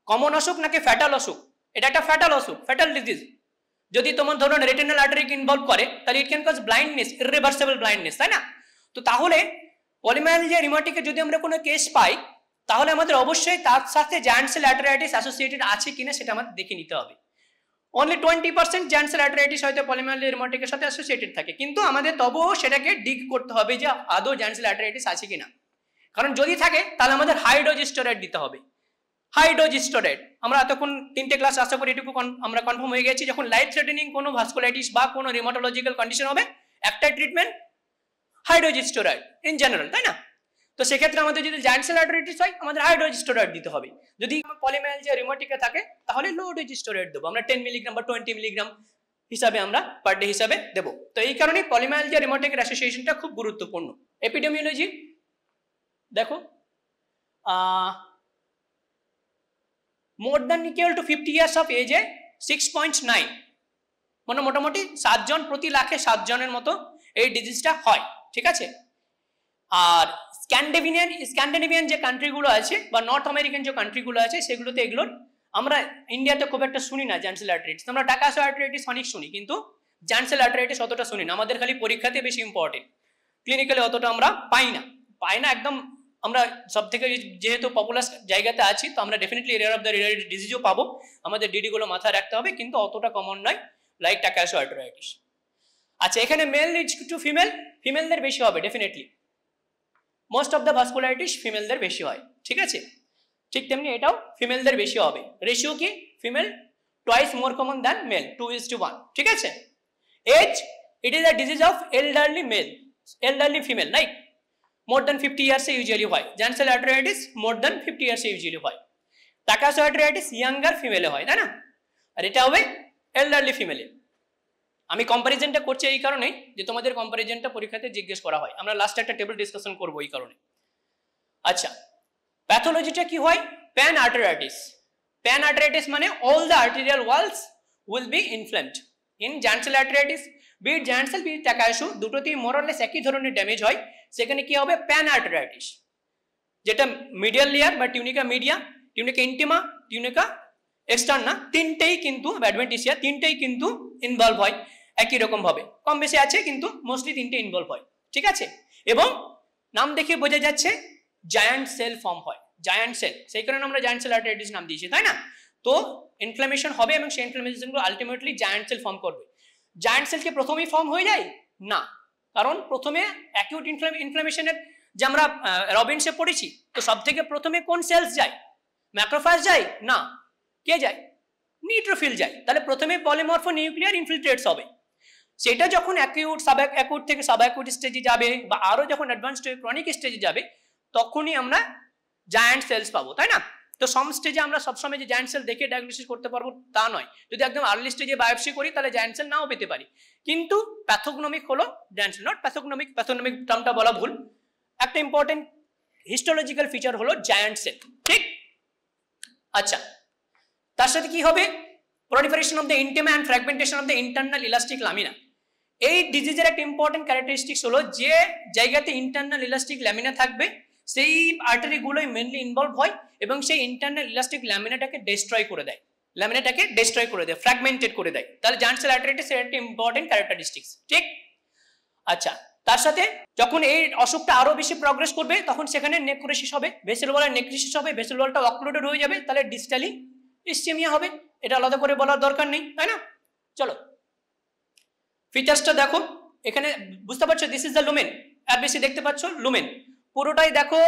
কমন অসুখ নাকি ফ্যাটাল অসুখ? এটা একটা ফ্যাটাল অসুখ, ফ্যাটাল ডিজিজ। যদি তোমার ধরুন রেটিনাল আর্টারিকে ইনভলভ করে, তাহলে it can cause blindness, irreversible blindness, তাই না? তো তাহলে পলিমায়ালজিয়া রিউমাটিকা যদি আমরা কোনো কেস পাই, তাহলে আমাদের অবশ্যই তার সাথে জায়ান্ট সেল আর্টারাইটিস অ্যাসোসিয়েটেড আছে কিনা সেটা আমাদের দেখে নিতে হবে। অনলি 20% জায়ান্ট সেল আর্টারাইটিস হয়তো পলিমায়ালজিয়া রিউমাটিকের সাথে অ্যাসোসিয়েটেড থাকে, কিন্তু আমাদের তবুও সেটাকে ডিগ করতে হবে যে আদৌ জায়ান্ট সেল আর্টারাইটিস আছে কিনা। কারণ যদি থাকে তাহলে আমাদের হাই ডোজ স্টেরয়েড দিতে হবে। হাই ডোজ স্টেরয়েড আমরা এতক্ষণ 3টে ক্লাস আশা করি এটুকু আমরা কনফার্ম হয়ে গেছি, যখন লাইফ থ্রেটেনিং কোনো ভাস্কুলাইটিস বা কোনো রিউমাটোলজিক্যাল কন্ডিশন হবে, একটাই treatment high dose steroid in general, তাই না? তো সেক্ষেত্রে আমাদের যদি জায়ান্ট সেল আর্টারাইটিস হয়, আমাদের হাই ডোজ স্টেরয়েড দিতে হবে। যদি পলিমায়ালজিয়া রিউমাটিকা থাকে, তাহলে লো ডোজ স্টেরয়েড দেবো আমরা, 10 মিলিগ্রাম বা 20 মিলিগ্রাম হিসাবে আমরা পার ডে হিসাবে দেবো। তো এই কারণে পলিমায়ালজিয়া রিউমাটিকের অ্যাসোসিয়েশনটা খুব গুরুত্বপূর্ণ। এপিডেমিওলজি দেখো, more than equal to 50 years of এজে 6.9, মানে মোটামুটি 7 জন প্রতি লাখে 7 জনের মতো এই ডিজিজটা হয়, ঠিক আছে। আর স্ক্যান্ডিনেভিয়ান যে কান্ট্রিগুলো আছে বা নর্থ আমেরিকান যে কান্ট্রিগুলো আছে, সেগুলোতে এগুলোর আমরা ইন্ডিয়াতে খুব একটা শুনি না জায়ান্ট সেল আর্টারাইটিস। আমরা টাকাসো আর্টারাইটিস অনেক শুনি, কিন্তু জায়ান্ট সেল আর্টারাইটিস অতটা শুনি না। আমাদের খালি পরীক্ষাতে বেশি ইম্পর্টেন্ট, ক্লিনিক্যালি অতটা আমরা পাই না একদম। আমরা সব থেকে যেহেতু পপুলাস জায়গাতে আছি, তো আমরা definitely rare of the rare ডিজিজও পাবো, আমাদের ডিডিগুলো মাথায় রাখতে হবে, কিন্তু অতটা কমন নয় লাইক টাকাসো আর্টারাইটিস। আচ্ছা, এখানে মেল ইজ টু ফিমেলদের বেশি হবে definitely, most of the vasculitis ফিমেলদের বেশি হয়, ঠিক আছে। ঠিক তেমনি এটাও ফিমেলদের বেশি হবে। রেশিও কি, female twice more common than male, 2:1, ঠিক আছে। Age, it is a disease of elderly female, right, more than 50 ইয়ার্সে ইউজুয়ালি হয়। Giant cell arteritis more than 50 ইয়ার্সে ইউজুয়ালি হয়। টাকাসো আর্টারাইটিস ইয়াঙ্গার ফিমেলে হয়, তাই না, আর এটা হবে এল্ডারলি ফিমেলে। আমি কম্পারিজনটা করছি এই কারণে যে তোমাদের কম্পারিজনটা পরীক্ষাতে জিজ্ঞেস করা হয়, আমরা লাস্টে একটা টেবিল ডিসকাশন করবো এই কারণে। আচ্ছা, প্যাথোলজিটা কি হয়? Pan arteritis. প্যান আর্টারাইটিস মানে all the arterial walls will be inflamed. In giant cell arteritis, be it giant cell be it Takayasu, দুটোতেই মোরলেস একই ধরনের ড্যামেজ হয়। সেখানে কি হবে? প্যান আর্টারাইটিস, যেটা মিডিয়াল লেয়ার বা tunica media, tunica intima, tunica externa, তিনটেই কিন্তু অ্যাডভেন্টিসিয়া, তিনটেই কিন্তু ইনভলভ হয় একই রকম ভাবে। কম বেশি আছে কিন্তু মোস্টলি তিনটে ইনভলভ হয়, ঠিক আছে। এবং নাম দেখে বোঝা যাচ্ছে জায়ান্ট সেল ফর্ম হয়, জায়ান্ট সেল, সেই কারণে আমরা জায়ান্ট সেল আর্টারাইটিস নাম দিয়েছি, তাই না? তো ইনফ্লামেশন হবে এবং সেই ইনফ্লামেশনগুলো আলটিমেটলি জায়ান্ট সেল ফর্ম করবে। জায়ান্ট সেল কি প্রথমেই ফর্ম হয়ে যায়? না, কারণ প্রথমে অ্যাকিউট ইনফ্লামেশনের যে আমরা রবিনসে পড়েছি, তো সব থেকে প্রথমে কোন সেলস যায়? ম্যাক্রোফাজ যায় না, কে যায়? নিউট্রোফিল যায়। তাহলে প্রথমে পলিমরফো নিউক্লিয়ার ইনফিলট্রেটস হবে, সেটা যখন অ্যাকিউট সাব অ্যাকিউট থেকে সাব অ্যাকিউট স্টেজে যাবে বা আরো যখন অ্যাডভান্সড হয়ে ক্রনিক স্টেজে যাবে, তখনই আমরা জায়ান্ট সেলস পাবো, তাই না? তো সম স্টেজে আমরা সবসময় যে জায়ান্ট সেল দেখে ডায়াগনোসিস করতে পারবো তা নয়। যদি একদম আর্লি স্টেজে বায়োপসি করি তাহলে জায়ান্ট সেল নাও পেতে পারি, কিন্তু প্যাথোগনমিক হলো giant cell, not pathognomonic, pathognomonic টার্মটা বলা ভুল। একটা ইম্পর্টেন্ট হিস্টোলজিক্যাল ফিচার হলো জায়ান্ট সেল, ঠিক? আচ্ছা, তার সাথে কি হবে? proliferation of the intima and fragmentation of the internal elastic lamina। এই ডিজিজের একটা ইম্পর্টেন্ট ক্যারেক্টারিস্টিক্স হলো যে জায়গাতে ইন্টারনাল ইলাস্টিক ল্যামিনা থাকবে সেই আর্টারিগুলোই মেনলি ইনভলভ হয় এবং সেই ইন্টারনাল ইলাস্টিক ল্যামিনাটাকে ডিস্ট্রয় করে দেয়, ল্যামিনাটাকে ডিস্ট্রয় করে দেয়, ফ্র্যাগমেন্টেড করে দেয়। তাহলে জায়ান্ট সেল আর্টারাইটিস এর একটা ইম্পর্টেন্ট ক্যারেক্টারিস্টিক্স, ঠিক? আচ্ছা, তার সাথে যখন এই অসুখটা আরো বেশি প্রগ্রেস করবে তখন সেখানে নেক্রোসিস হবে, ভেসেল ওয়ালের নেক্রোসিস হবে, ভেসেল ওয়ালটা অক্লুডেড হয়ে যাবে, তাহলে ডিস্টালি ইসচেমিয়া হবে। এটা আলাদা করে বলার দরকার নেই, তাই না? চলো ফিচার্সটা দেখো, এখানে বুঝতে পারছো দিস ইজ দ্য লুমেন, আর বেশি দেখতে পাচ্ছ লুমেন, পুরোটাই দেখো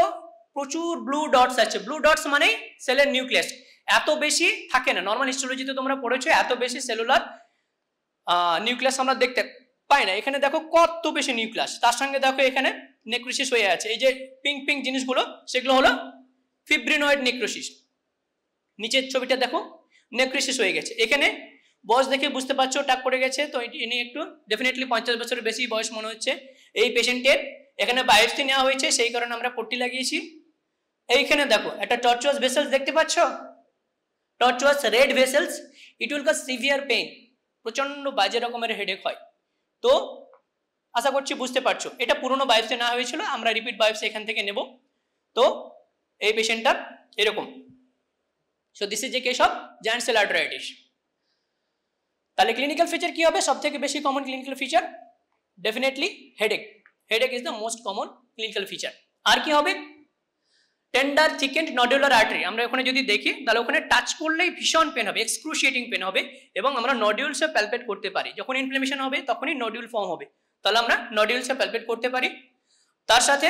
প্রচুর ব্লু ডটস আছে। ব্লু ডটস মানে সেলের নিউক্লিয়াস, এত বেশি থাকে না, নর্মাল হিস্টোলজিতে তোমরা পড়েছো এত বেশি সেলুলার নিউক্লিয়াস আমরা দেখতে পাই না। এখানে দেখো কত বেশি নিউক্লিয়াস, তার সঙ্গে দেখো এখানে নেক্রোসিস হয়ে আছে, এই যে পিঙ্ক পিঙ্ক জিনিসগুলো সেগুলো হলো ফিব্রিনয়েড নেক্রোসিস। নিচের ছবিটা দেখো নেক্রোসিস হয়ে গেছে, এখানে বয়স দেখে বুঝতে পারছো টাক পড়ে গেছে, তো ইনি একটু ডেফিনেটলি 50 বছরের বেশি বয়স মনে হচ্ছে এই পেশেন্টের। এখানে বায়োপসি নেওয়া হয়েছে সেই কারণে আমরা পট্টি লাগিয়েছি। এইখানে দেখো একটা টর্চুয়াস ভেসেলস দেখতে পাচ্ছ, tortuous red vessels, it will cause severe pain, প্রচন্ড বাজে রকমের হেডেক হয়। তো আশা করছি বুঝতে পারছো, এটা পুরনো বায়োপসি নেওয়া হয়েছিল, আমরা রিপিট বায়োপসি এখান থেকে নেব। তো এই পেশেন্টটার এরকম, so this is a case of giant cell arteritis. তাহলে ক্লিনিক্যাল ফিচার কি হবে? সবথেকে বেশি common clinical feature definitely headache, headache is the most common clinical feature. আর কি হবে? টেন্ডার থিকেন্ড নডুলার আর্টারি, আমরা ওখানে যদি দেখি তাহলে ওখানে টাচ করলেই ভীষণ পেন হবে, এক্সক্রুশিয়েটিং পেন হবে এবং আমরা নডিউলসে প্যালপেট করতে পারি। যখন ইনফ্লামেশন হবে তখনই নডিউল ফর্ম হবে, তাহলে আমরা নডিউলসে প্যালপেট করতে পারি। তার সাথে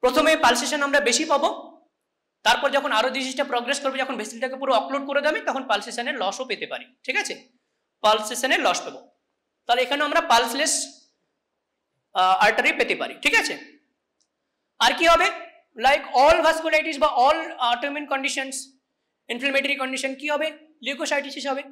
প্রথমে পালসেশন আমরা বেশি পাবো, তারপর যখন আরো ডিজিজটা প্রগ্রেস করবে, যখন ভেসেলটাকে পুরো অক্লুড করে দেবে তখন পালসেশনের লসও পেতে পারি, ঠিক আছে? পালসেশনের লস পাবো, তাহলে এখানে আমরা পালসলেস আর্টারি পেতে পারি, ঠিক আছে? আর কি হবে? লাইক অল ভাস্কুলাইটিস বা all autoimmune conditions, inflammatory condition কি হবে? লিউকোসাইটিস হবে,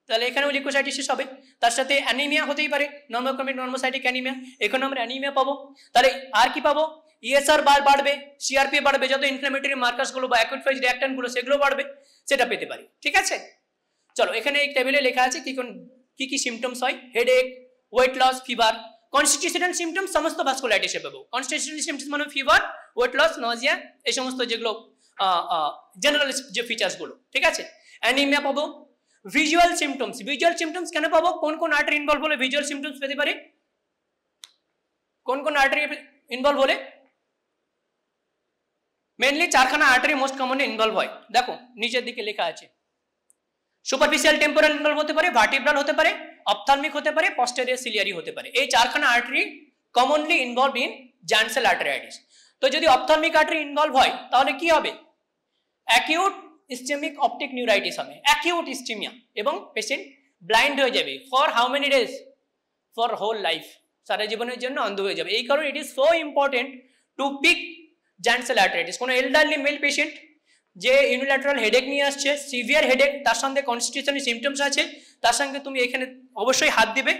তাহলে এখানেও লিউকোসাইটিস হবে। তার সাথে অ্যানিমিয়া হতেই পারে, নর্মোক্রমিক নর্মোসাইটিক অ্যানিমিয়া, এখানে আমরা অ্যানিমিয়া পাবো। তাহলে আর কি পাবো? ইএসআর বাড়বে, সিআরপি বাড়বে, যত ইনফ্লামেটরি মার্কার্স গুলো বা অ্যাকুইট ফেজ রিঅ্যাক্ট্যান্ট গুলো সেগুলো বাড়বে, সেটা পেতে পারি, ঠিক আছে? চলো এখানে এই টেবিলে লেখা আছে কি কি সিমটমস হয়, headache, weight loss, fever. Constitutional symptoms সমস্ত ভাস্কুলাইটিসে পাবো। কনস্টিটিউশনাল সিমটমস মানে ফিভার, ওয়েট লস, নজিয়া, এই সমস্ত যেগুলো জেনারেল যে ফিচার্স গুলো, ঠিক আছে? অ্যানিমিয়া পাবো। ভিজুয়াল সিমটমস, ভিজুয়াল সিমটমস কেন পাবো? কোন কোন আর্টারি ইনভলভ হলে ভিজুয়াল সিমটমস পেতে পারি? কোন কোন আর্টারি ইনভলভ হলে? মেনলি চারখানা আর্টারি মোস্ট কমনলি ইনভলভ হয়, দেখো নিচের দিকে লেখা আছে। সুপারফিশিয়াল টেম্পোরাল ইনভলভ হতে পারে, ভার্টিব্রাল হতে পারে, অপথলমিক হতে পারে, পস্টেরিয়র সিলিয়ারি হতে পারে। এই চারখানা artery commonly involve in giant cell arteritis. তো যদি অপথলমিক আর্টারি ইনভলভ হয় তাহলে কি হবে? অ্যাকিউট ইসচেমিক অপটিক নিউরাইটিস হবে, অ্যাকিউট ইসচেমিয়া, এবং পেশেন্ট ব্লাইন্ড হয়ে যাবে for how many days? For whole life, সারা জীবনের জন্য অন্ধ হয়ে যাবে। এই কারণে it is so important to pick giant cell arteritis. কোনো এল্ডারলি মেল পেশেন্ট যে ইউনিল্যাটারাল হেডেক নিয়ে আসছে, সিভিয়ার হেডেক, তার সঙ্গে কনস্টিটিউশনাল সিমটমস আছে, তার সঙ্গে তুমি এখানে অবশ্যই হাত দিবে,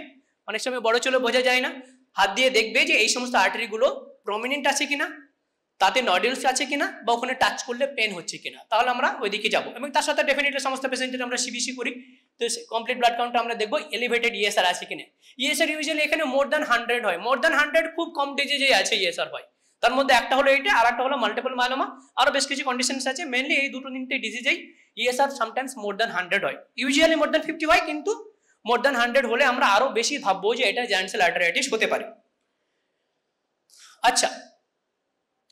অনেক সময় বড় চলে বোঝা যায় না, হাত দিয়ে দেখবে যে এই সমস্ত আর্টারিগুলো প্রমিনেন্ট আছে কিনা, তাতে নডিউলস আছে কিনা বা ওখানে টাচ করলে পেন হচ্ছে কিনা, তাহলে আমরা ওইদিকে যাবো। এবং তার সাথে ডেফিনেটলি সমস্ত পেশেন্টের আমরা সিবিসি করি, তো কমপ্লিট ব্লাড কাউন্টে আমরা দেখবো এলিভেটেড ইএসআর আছে কিনা। ইএসআর ইউজুয়ালি এখানে মোর দ্যান 100 হয়, মোর দ্যান 100 খুব কম ডিজিজে আছে ইএসআর হয়। তার মধ্যে একটা হলো এইটা, আর একটা হলো মাল্টিপল মায়োলোমা, আরো বেশ কিছু কন্ডিশনস আছে। মেনলি এই দুটো তিনটে ডিজিজেই ইএসআর সামটাইমস মোর দ্যান 100 হয়, ইউজুয়ালি মোর দ্যান 50 হয়, কিন্তু মোর দ্যান 100 হলে আমরা আরো বেশি ভাববো যে এটা জায়ান্ট সেল আর্টারাইটিস হতে পারে। আচ্ছা,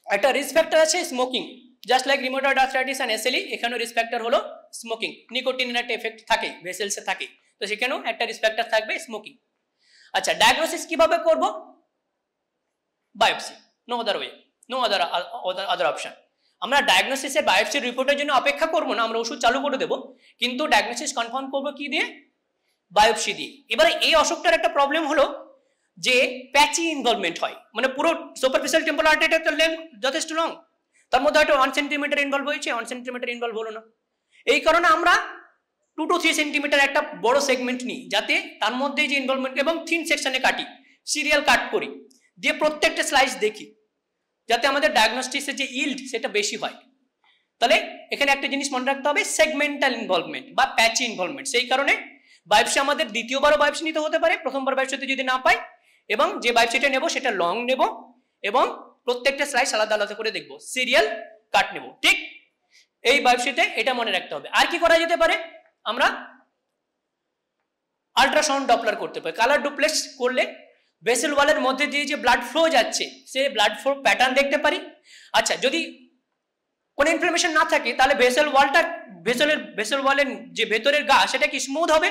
একটা রিস্ক ফ্যাক্টর আছে smoking, just like rheumatoid arthritis and SLE, এখানেও রিস্ক ফ্যাক্টর হলো স্মোকিং। নিকোটিনের একটা এফেক্ট থাকে, ভেসেলসে থাকে, তো সেখানেও একটা রিস্ক ফ্যাক্টর থাকবে স্মোকিং। আচ্ছা, ডায়াগনোসিস কিভাবে করব? Biopsy, no other way, no other option. আমরা ডায়াগনোসিসের বায়োপসির রিপোর্টের জন্য অপেক্ষা করবো না, আমরা ওষুধ চালু করে দেবো, কিন্তু ডায়াগনোসিস কনফার্ম করবো কি দিয়ে? বায়োপসি দিয়ে। এবারে এই অসুখটার একটা প্রবলেম হলো যে প্যাচি ইনভলভমেন্ট হয়, মানে পুরো সুপারফিশিয়াল টেম্পোরাল আর্টারিটার লেন্থ যথেষ্ট লং, তার মধ্যে হয়তো 1 সেন্টিমিটার ইনভলভ হয়েছে, 1 সেন্টিমিটার ইনভলভ হলো না। এই কারণে আমরা 2 to 3 সেন্টিমিটার একটা বড় সেগমেন্ট নিই, যাতে তার মধ্যে যে ইনভলভমেন্ট, এবং থিন সেকশনে কাটি, সিরিয়াল কাট করি, দিয়ে প্রত্যেকটা স্লাইস দেখি, যাতে আমাদের ডায়াগনস্টিক্সের যে ইল্ড সেটা বেশি হয়। তাহলে এখানে একটা জিনিস মনে রাখতে হবে, সেগমেন্টাল ইনভলভমেন্ট বা প্যাচি ইনভলভমেন্ট। সেই কারণে বায়োপসি আমাদের দ্বিতীয়বারও বায়োপসি নিতে হতে পারে, প্রথমবার বায়োপসিতে যদি না পাই, এবং যে বায়োপসিটা নেব সেটা লং নেব, এবং প্রত্যেকটা স্লাইস আলাদা আলাদা করে দেখব, সিরিয়াল কাট নেব। ঠিক এই বায়োপসিতে এটা মনে রাখতে হবে। আর কি করা যেতে পারে? আমরা আল্ট্রাসাউন্ড ডপলার করতে পারি। কালার ডুপ্লেক্স করলে ভেসেল ওয়ালের মধ্যে দিয়ে যে ব্লাড ফ্লো যাচ্ছে, সে ব্লাড ফ্লো প্যাটার্ন দেখতে পারি। আচ্ছা, যদি কোনো ইনফ্লামেশন না থাকে, তাহলে ভেসেল ওয়ালের যে ভেতরের গা সেটা কি স্মুথ হবে।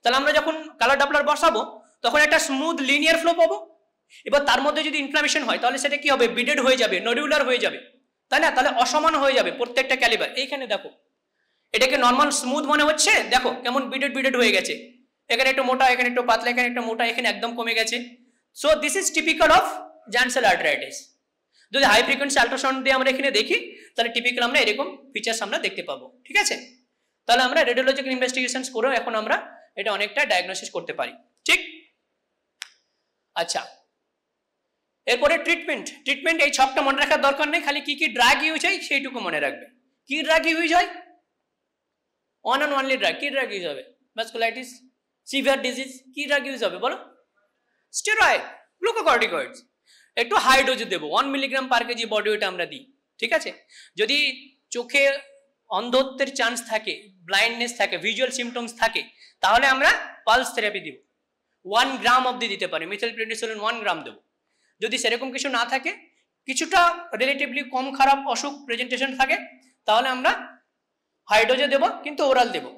তাহলে আমরা যখন কালার ডপলার বসাবো তখন একটা স্মুথ লিনিয়ার ফ্লো পাবো। এবার তার মধ্যে যদি ইনফ্লামেশন হয়, তাহলে সেটা কি হবে? বিডেড হয়ে যাবে, নডুলার হয়ে যাবে, তাই না? তাহলে অসমান হয়ে যাবে প্রত্যেকটা ক্যালিবার। এইখানে দেখো, এটাকে নর্মাল স্মুথ মনে হচ্ছে, দেখো কেমন বিডেড হয়ে গেছে, এখানে একটু মোটা, এখানে একটু পাতলা, এখানে একটু মোটা, এখানে একদম কমে গেছে। So this is typical of giant cell arteritis. যদি হাই ফ্রিকোয়েন্সি আল্ট্রাসাউন্ড দিয়ে আমরা এখানে দেখি, তাহলে টিপিক্যাল আমরা এরকম ফিচার্স আমরা দেখতে পাবো। ঠিক আছে, তাহলে আমরা রেডিওলজিক্যাল ইনভেস্টিগেশনস করেও এখন আমরা এটা অনেকটা ডায়াগনোসিস করতে পারি। ঠিক। আচ্ছা, এরপরে ট্রিটমেন্ট। এই ছকটা মনে রাখার দরকার নেই, খালি কি কি ড্রাগ ইউজ হয় সেইটুকু মনে রাখবে। কি ড্রাগ ইউজ হয়? One and only drug. কি ড্রাগ ইউজ হবে? ভাস্কুলাইটিস, সিভিয়ার ডিজিজ, কি ড্রাগ ইউজ হবে বলো? Steroid, glucocorticoids. একটু হাই ডোজে দেবো, 1 milligram per KG body weight আমরা দিই। ঠিক আছে, যদি চোখে অন্ধত্বের চান্স থাকে, ব্লাইন্ডনেস থাকে, ভিজুয়াল সিমটমস থাকে, তাহলে আমরা পালস থেরাপি দিব, 1 গ্রাম অবধি দিতে পারি, মিথিলপ্রেডনিসোলিন 1 গ্রাম দেবো। যদি সেরকম কিছু না থাকে, কিছুটা রিলেটিভলি কম খারাপ অসুখ প্রেজেন্টেশন থাকে, তাহলে আমরা হাই ডোজে দেবো, কিন্তু ওরাল দেবো।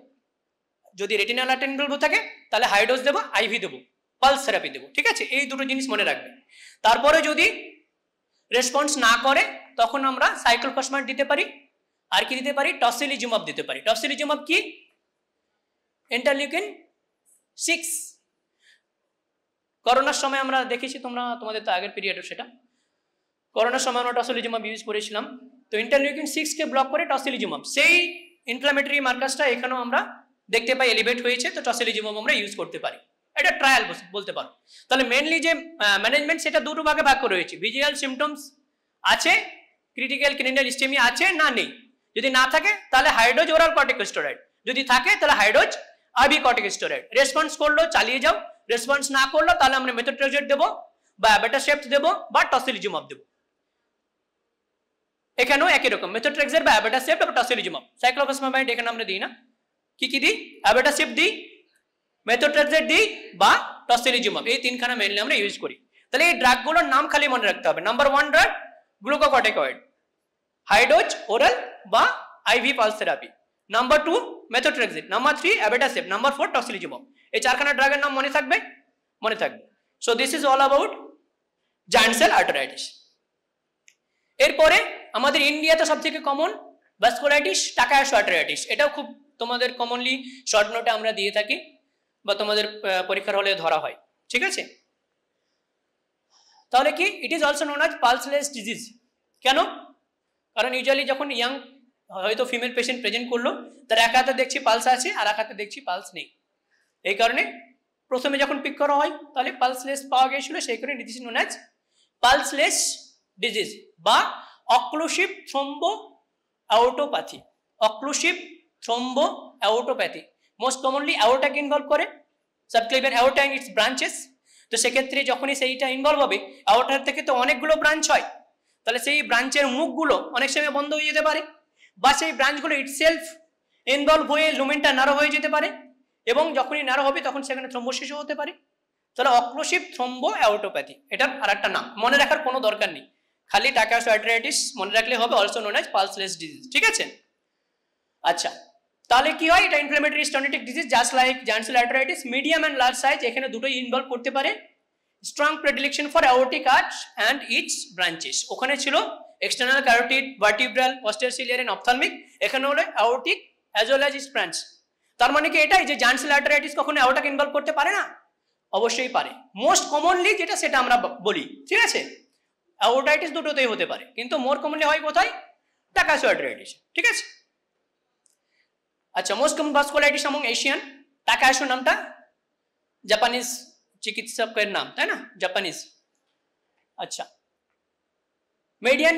যদি রেটিনাল আর্টারি ইনভলভ থাকে, তাহলে হাই ডোজ দেবো, আইভি দেবো, পালস থেরাপি দেবো। ঠিক আছে, এই দুটো জিনিস মনে রাখবে। তারপরে যদি রেসপন্স না করে, তখন আমরা সাইক্লোফসফেট দিতে পারি। আর কি দিতে পারি? টসিলিজুমাব দিতে পারি। টসিলিজুমাব কি? ইন্টারলিউকিন 6। করোনার সময় আমরা দেখেছি, তোমাদের তো আগের পিরিয়ডে, সেটা করোনার সময় আমরা টসিলিজুমাব ইউজ করেছিলাম। তো ইন্টারলিউকিন 6 কে ব্লক করে টসিলিজুমাব, সেই ইনফ্লামেটরি মার্কাসটা এখানেও আমরা দেখতে পাই এলিভেট হয়েছে, তো টসিলিজুমাব আমরা ইউজ করতে পারি। এটা ট্রায়াল বলতে পারো। তাহলে মেনলি যে ম্যানেজমেন্ট, সেটা দুটো ভাগে ভাগ করে রয়েছে। ভিজুয়াল সিমটমস আছে, ক্রিটিক্যাল ক্রিনিয়াল ইস্টেমিয়া আছে না নেই। যদি না থাকে, তাহলে হাইডোজ ওরাল কর্টিকোস্টেরয়েড। যদি থাকে, তাহলে হাইডোজ আইভি কর্টিকোস্টেরয়েড। রেসপন্স করলো চালিয়ে যাও, রেসপন্স না করলো তাহলে আমরা মেথোট্রেক্সেট দেবো, বা অ্যাবেটাসেপ্ট দেবো, বা টসিলিজুমাব দেবো। এখানেও একই রকম, মেথোট্রেক্সেট বা অ্যাবেটাসেপ্ট বা টসিলিজুমাব। সাইক্লোফসফেট এখানে আমরা দিই না। কি দিই? অ্যাবেটাসেপ্ট দিই, মেথোট্রেক্সেট দিই, বা টসিলিজুমাব। এই তিনখানা মেনলি আমরা ইউজ করি। তাহলে এই ড্রাগগুলোর নাম খালি মনে রাখতে হবে। Number 1 drug glucocorticoid, high dose oral বা IV pulse therapy. Number 2 methotrexate, number 3 abatacept, number 4 tocilizumab. এই চারখানা ড্রাগের নাম মনে থাকবে। So this is all about giant cell arteritis. এরপরে আমাদের ইন্ডিয়াতে সবথেকে কমন ভাস্কুলাইটিস, টাকায়াসু আর্টারাইটিস। এটাও খুব তোমাদের কমনলি শর্ট নোটে আমরা দিয়ে থাকি, বা তোমাদের পরীক্ষার হলে ধরা হয়। ঠিক আছে, তাহলে কি? It is also known as pulseless disease. কেন? কারণ ইউজুয়ালি যখন ইয়াং হয়তো ফিমেল পেশেন্ট প্রেজেন্ট করলো, তার এক হাতে দেখছি পালস আছে, আর এক হাতে দেখছি পালস নেই। এই কারণে প্রথমে যখন পিক করা হয়, তাহলে পালসলেস পাওয়া গিয়েছিল, সেই কারণে disease known as pulseless disease বা occlusive thrombo aortopathy, occlusive thrombo aortopathy most commonly অ্যাওর্টাকে ইনভলভ করে, subclavian aorta and its branches. তো সেক্ষেত্রে যখনই সেইটা ইনভলভ হবে, অ্যাওর্টার থেকে তো অনেকগুলো ব্রাঞ্চ হয়, তাহলে সেই ব্রাঞ্চের মুখগুলো অনেক সময় বন্ধ হয়ে যেতে পারে, বা সেই ব্রাঞ্চগুলো ইটসেলফ ইনভলভ হয়ে লুমেনটা ন্যারো হয়ে যেতে পারে, এবং যখনই ন্যারো হবে তখন সেখানে থ্রম্বোসিসও হতে পারে। তাহলে অক্লুসিভ থ্রম্বো অ্যাওর্টোপ্যাথি এটার আরেকটা নাম, মনে রাখার কোনো দরকার নেই, খালি টাকাসো আর্টারাইটিস মনে রাখলে হবে, also known as pulseless disease, ঠিক আছে। আচ্ছা, তাহলে কি হয়, এটা inflammatory stenotic disease just like giant cell arteritis, medium and large size, এখানে দুটোই ইনভলভ করতে পারে। Strong predilection for aortic arch and its branches, ওখানে ছিল external carotid, vertebral, posterior ciliary and ophthalmic, এখানে হলো aortic as well as its branch. তার মানে কি এটাই যে জান্সেল আর্টারাইটিস কখনো অ্যাওর্টাকে ইনভলভ করতে পারে না? অবশ্যই পারে, মোস্ট কমনলি যেটা সেটা আমরা বলি, ঠিক আছে। অ্যাওর্টাইটিস দুটোতেই হতে পারে, কিন্তু মোর কমনলি হয় কোথায়? টাকাসো আর্টারাইটিস, ঠিক আছে। আচ্ছা, most common vasculitis among Asian, Takayasu নামটা জাপানিজ চিকিৎসকের নাম, তাই না, জাপানিজ। আচ্ছা, মিডিয়ান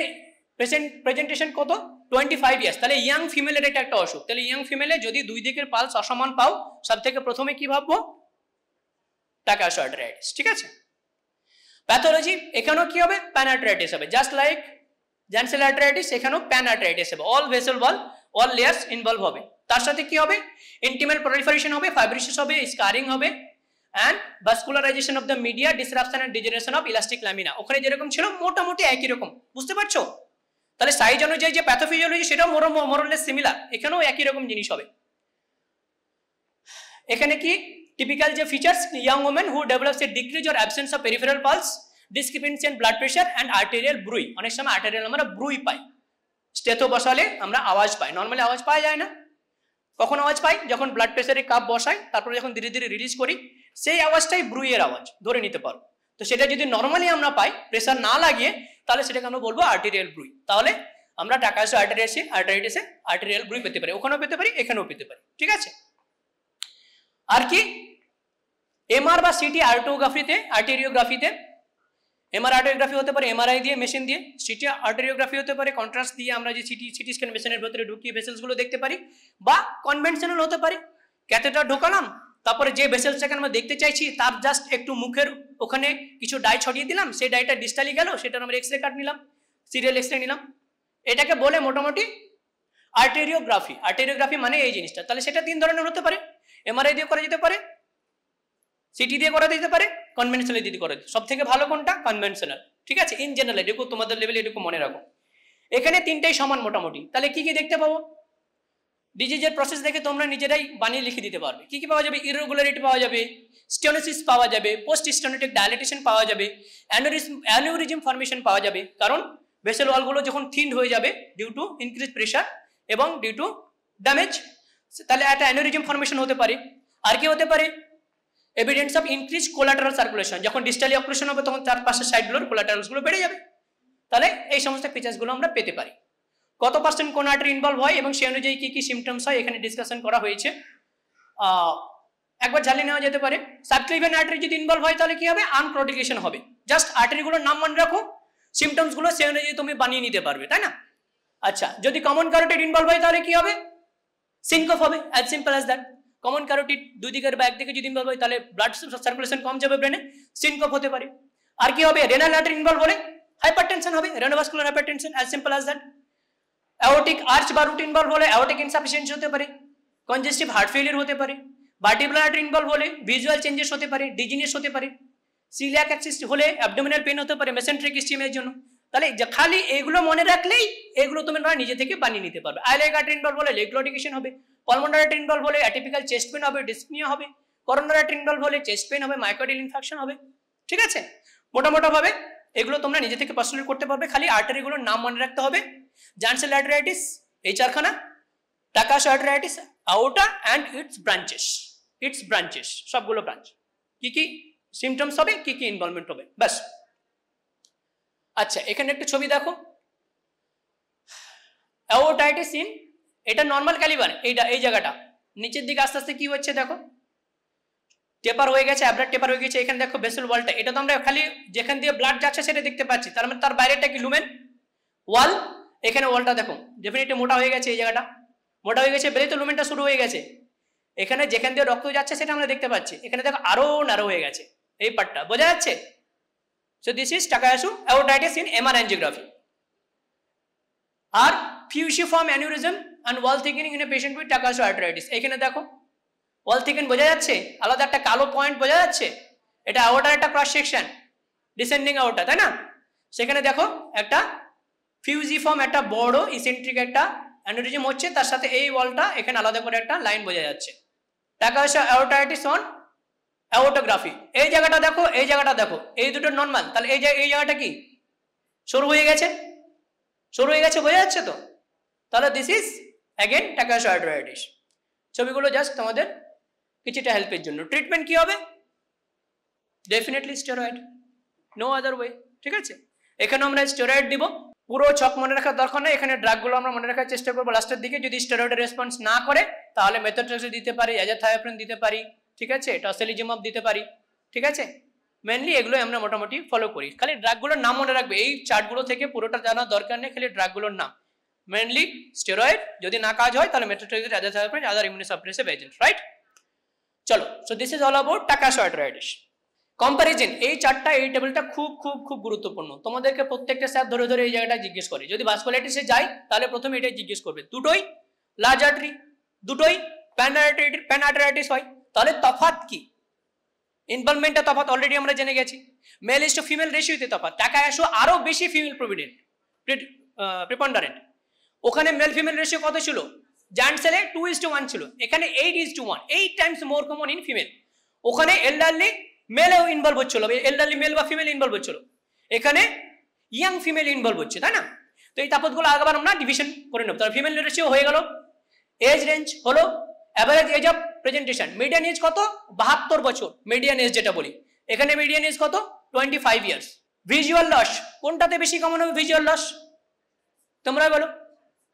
প্রেজেন্টেশন কত? 25 ইয়ার্স, তাহলে ইয়াং ফিমেলের এটা একটা অসুখ। তাহলে ইয়াং ফিমেলে যদি দুই দিকের পালস অসমান পাও, সব থেকে প্রথমে কি ভাববো? টাকাসো আর্টারাইটিস, ঠিক আছে। প্যাথোলজি এখানেও কি হবে? প্যান আর্টারাইটিস হবে, জাস্ট লাইক জান্সেল আর্টারাইটিস, এখানেও প্যান আর্টারাইটিস হবে, অল ভেসেল ওয়াল, অল লেয়ার্স ইনভলভ হবে। তার সাথে কি হবে? ইন্টিমাল প্রলিফারেশন হবে, ফাইব্রিসিস হবে, স্কারিং হবে, and vascularization of the media, disruption and degeneration of elastic lamina, ওখানে যেরকম ছিল মোটামুটি একই রকম, বুঝতে পারছো? তাহলে সাইজ অনুযায়ী যে প্যাথোফিজিওলজি সেটাও মোরলেস সিমিলার, এখানেও একই রকম জিনিস হবে। এখানে কি টিপিক্যাল যে features, young women who develops a decrease or absence of peripheral pulse, discrepancy in blood pressure and arterial bruit, অনেক সময় আর্টেরিয়াল আমরা ব্রুই পাই, স্টেথো বসালে আমরা আওয়াজ পাই, নর্মালি আওয়াজ পাওয়া যায় না। কখন আওয়াজ পাই? যখন ব্লাড প্রেশারে কাপ বসাই, তারপরে যখন ধীরে ধীরে রিলিজ করি, সেই আওয়াজটাই ব্রুইয়ের আওয়াজ ধরে নিতে পারো। তো সেটা যদি নর্মালি আমরা পাই প্রেসার না লাগিয়ে, তাহলে সেটাকে আমরা বলবো আর্টেরিয়াল ব্রুই। তাহলে আমরা টাকাসো আর্টারাইটিসে আর্টেরিয়াল ব্রুই পেতে পারি, ওখানেও পেতে পারি, এখানেও পেতে পারি, ঠিক আছে। আর কি এমআর বা সিটি আর্টোগ্রাফিতে, আর্টেরিওগ্রাফিতে এমআর আর্টেরিওগ্রাফি হতে পারে এমআরআই দিয়ে, মেশিন দিয়ে। সিটি আর্টেরিওগ্রাফি হতে পারে কন্ট্রাস্ট দিয়ে, আমরা যে সিটি স্ক্যান মেশিনের ভেতরে ঢুকিয়ে ভেসেলসগুলো দেখতে পারি, বা কনভেনশনাল হতে পারে, ক্যাথেটার ঢোকালাম, তারপরে যে ভেসেলসটাকে আমরা দেখতে চাইছি তার জাস্ট একটু মুখের ওখানে কিছু ডাই ছড়িয়ে দিলাম, সেই ডাইটা ডিস্টালি গেল, সেটার আমরা এক্সরে কাট নিলাম, সিরিয়াল এক্সরে নিলাম, এটাকে বলে মোটামুটি আর্টেরিওগ্রাফি। আর্টেরিওগ্রাফি মানে এই জিনিসটা। তাহলে সেটা তিন ধরনের হতে পারে, এমআরআই দিয়ে করা যেতে পারে, সিটি দিয়ে করা যেতে পারে, কনভেনশনাল দিয়ে করা যেতে। সব থেকে ভালো কোনটা? কনভেনশনাল, ঠিক আছে। ইন জেনারেল এটুকু তোমাদের লেভেলে এটুকু মনে রাখো, এখানে তিনটাই সমান মোটামুটি। তাহলে কি কি দেখতে পাবো? ডিজিজের প্রসেস দেখে তোমরা নিজেরাই বানিয়ে লিখে দিতে পারবে। কি কি পাওয়া যাবে? ইরেগুলারিটি পাওয়া যাবে, স্টেনোসিস পাওয়া যাবে, পোস্ট স্টেনোটিক ডায়ালিটেশন পাওয়া যাবে, অ্যানিউরিজম ফর্মেশন পাওয়া যাবে, কারণ ভেসেল ওয়ালগুলো যখন থিন্ড হয়ে যাবে ডিউ টু ইনক্রিজ প্রেশার এবং ডিউ টু ড্যামেজ, তাহলে একটা অ্যানিউরিজম ফর্মেশন হতে পারে। আর কি হতে পারে? Evidence of increase collateral circulation, যখন ডিস্টালি অক্লুশন হবে তখন চারপাশের সাইডগুলোর কোলাটারালসগুলো বেড়ে যাবে। তাহলে এই সমস্ত ফিচার্সগুলো আমরা পেতে পারি। কত পার্সেন্ট কোন আর্টারি ইনভলভ হয় এবং সেই অনুযায়ী কি কি সিমটমস হয় এখানে ডিসকাশন করা হয়েছে, একবার ঝালিয়ে নেওয়া যেতে পারে। সাবক্লেভিয়ান আর্টারি যদি ইনভলভ হয় তাহলে কি হবে? আনপ্রোডিকেশন হবে। জাস্ট আর্টারিগুলোর নাম মনে রাখো, সিমটমসগুলো সেই অনুযায়ী তুমি বানিয়ে নিতে পারবে, তাই না? আচ্ছা, যদি কমন ক্যারোটিড ইনভলভ হয় তাহলে কি হবে? সিনকোপ হবে, as simple as that. Common carotid দুই দিকের বা একদিকে যদি ইনভলভ হয় তাহলে ব্লাড সার্কুলেশন কম যাবে ব্রেনে, সিনকোপ হতে পারে। আর কি হবে? রেনাল আর্টারি ইনভলভ হলে হাইপারটেনশন হবে, renovascular hypertension, as simple as that. Aortic arch বা রুট ইনভলভ হলে অ্যাওর্টিক ইনসাফিসিয়েন্সি হতে পারে, কনজেস্টিভ হার্ট ফেলিয়ার হতে পারে। ভার্টিব্রাল আর্টারি ইনভলভ হলে ভিজুয়াল চেঞ্জেস হতে পারে, ডিজিনেস হতে পারে। সিলিয়াক অ্যাক্সিস হলে অ্যাবডোমিনাল পেন হতে পারে মেসেন্ট্রিক স্টিমের জন্য। তাহলে খালি এগুলো মনে রাখলেই এগুলো তুমি নিজে থেকে বানিয়ে নিতে পারবে। আইলিয়াক আর্টারি ইনভলভ হলে লেগ ক্লডিকেশন হবে, পালমোনারি আর্টারি ইনভলভ হলে অ্যাটিপিক্যাল চেস্ট পেন হবে, ডিসপনিয়া হবে, করোনারি আর্টারি ইনভলভ হলে চেস্ট পেন হবে, মায়োকার্ডিয়াল ইনফেকশন হবে, ঠিক আছে। মোটামোটাভাবে এগুলো তোমরা নিজে থেকে পার্সোনালি করতে পারবে, খালি আর্টারিগুলোর নাম মনে রাখতে হবে। জান্সেল আর্টারাইটিস এই চারখানা, টাকাসো আর্টারাইটিস, আওর্টা অ্যান্ড ইটস ব্রাঞ্চেস, সবগুলো ব্রাঞ্চ, কি কি সিমটমস হবে, কি কি ইনভলভমেন্ট হবে, ব্যাস। আচ্ছা, এখানে একটা ছবি দেখো, অ্যাওর্টাইটিস ইন, এটা নর্মাল ক্যালিবার, এইটা এই জায়গাটা নিচের দিকে আস্তে আস্তে কি হচ্ছে দেখো, টেপার হয়ে গেছে, অ্যাব্রাট টেপার হয়ে গেছে। এখানে দেখো ভেসেল ওয়ালটা, এটা তো আমরা খালি যেখান দিয়ে ব্লাড যাচ্ছে সেটা দেখতে পাচ্ছি, তার মানে তার বাইরেটা কি লুমেন ওয়াল, এখানে ওয়ালটা দেখো ডেফিনেটলি মোটা হয়ে গেছে, এই জায়গাটা মোটা হয়ে গেছে, বেলেই তো লুমেনটা শুরু হয়ে গেছে। এখানে যেখান দিয়ে রক্ত যাচ্ছে সেটা আমরা দেখতে পাচ্ছি, এখানে দেখো আরো ন্যারো হয়ে গেছে এই পার্টটা, বোঝা যাচ্ছে? So this is Takayasu aortitis in MR angiography. আর fusiform aneurysm and wall thickening in a patient with Takayasu arteritis. এখানে দেখো ওয়াল থিকেন বোঝা যাচ্ছে, আলাদা একটা কালো পয়েন্ট বোঝা যাচ্ছে, এটা আওর্টার একটা ক্রস সেকশন, ডিসেন্ডিং আওর্টা, তাই না? সেখানে দেখো একটা ফিউজিফর্ম একটা বড় ইসেন্ট্রিক একটা অ্যানিউরিজম হচ্ছে, তার সাথে এই ওয়ালটা এখানে আলাদা করে একটা লাইন বোঝা যাচ্ছে। টাকায়াসু অ্যাওর্টাইটিস অন অ্যাওর্টোগ্রাফি। এই জায়গাটা দেখো, এই জায়গাটা দেখো, এই দুটো নর্মাল, তাহলে এই জায়গাটা কি সরু হয়ে গেছে, সরু হয়ে গেছে, বোঝা যাচ্ছে তো? তাহলে this is again Takayasu arteritis. ছবিগুলো জাস্ট তোমাদের কিছুটা হেল্পের জন্য। ট্রিটমেন্ট কি হবে? Definitely steroid, no other way, ঠিক আছে? এখানে আমরা স্টেরয়েড দিব, পুরো ছক মনে রাখার দরকার নেই, এখানে ড্রাগগুলো আমরা মনে রাখার চেষ্টা করবো লাস্টের দিকে। যদি স্টেরয়েডের রেসপন্স না করে তাহলে মেথোট্রেক্সেট দিতে পারি, অ্যাজাথায়োপ্রিন দিতে পারি, ঠিক আছে, টসিলিজিমাব দিতে পারি, ঠিক আছে? মেনলি এগুলো আমরা মোটামুটি ফলো করি। খালি ড্রাগগুলোর নাম মনে রাখবে, এই চার্টগুলো থেকে পুরোটা জানার দরকার নেই, খালি ড্রাগগুলোর নাম। মেনলি স্টেরয়েড, যদি না কাজ হয় তাহলে methotrexate, azathioprine, other immunosuppressive agent, right? চলো, so this is all about Takayasu arteritis. Comparison, এই চারটা, এই টেবিলটা খুব খুব খুব গুরুত্বপূর্ণ। তোমাদেরকে প্রত্যেকটা স্যার ধরে ধরে এই জায়গাটা জিজ্ঞেস করে। যদি ভাস্কুলাইটিসে যায় তাহলে প্রথমে এটাই জিজ্ঞেস করবে, দুটোই লার্জ আর্টারি, দুটোই প্যান আর্টারাইটিস হয়, তাহলে তফাৎ কি? ইনভলভমেন্টটা তফাৎ অলরেডি আমরা জেনে গেছি। মেল ইস টু ফিমেল রেশিওতে তফাৎ। টাকায়াসু আরো বেশি ফিমেল প্রিপন্ডারেন্ট। ওখানে মেল ফিমেল রেশিও কত ছিল? জায়ান্ট সেলে 2:1 ছিল, এখানে 8:1, 8 times more common in female. ওখানে এল্ডারলি মেলেও ইনভলভ হচ্ছিল, এল্ডারলি মেল বা ফিমেল ইনভলভ হচ্ছিল, এখানে ইয়াং ফিমেল ইনভলভ হচ্ছে, তাই না? তো এই তাপতগুলো আবার আমরা ডিভিশন করে নেব। তাহলে ফিমেল রেশিও হয়ে গেল, এজ রেঞ্জ হলো, average age of presentation, median age কত? 72 বছর মিডিয়ান এজ যেটা বলি, এখানে মিডিয়ান এজ কত? 25 ইয়ার্স। ভিজুয়াল লস কোনটাতে বেশি কমন হবে? ভিজুয়াল লস তোমরা বলো।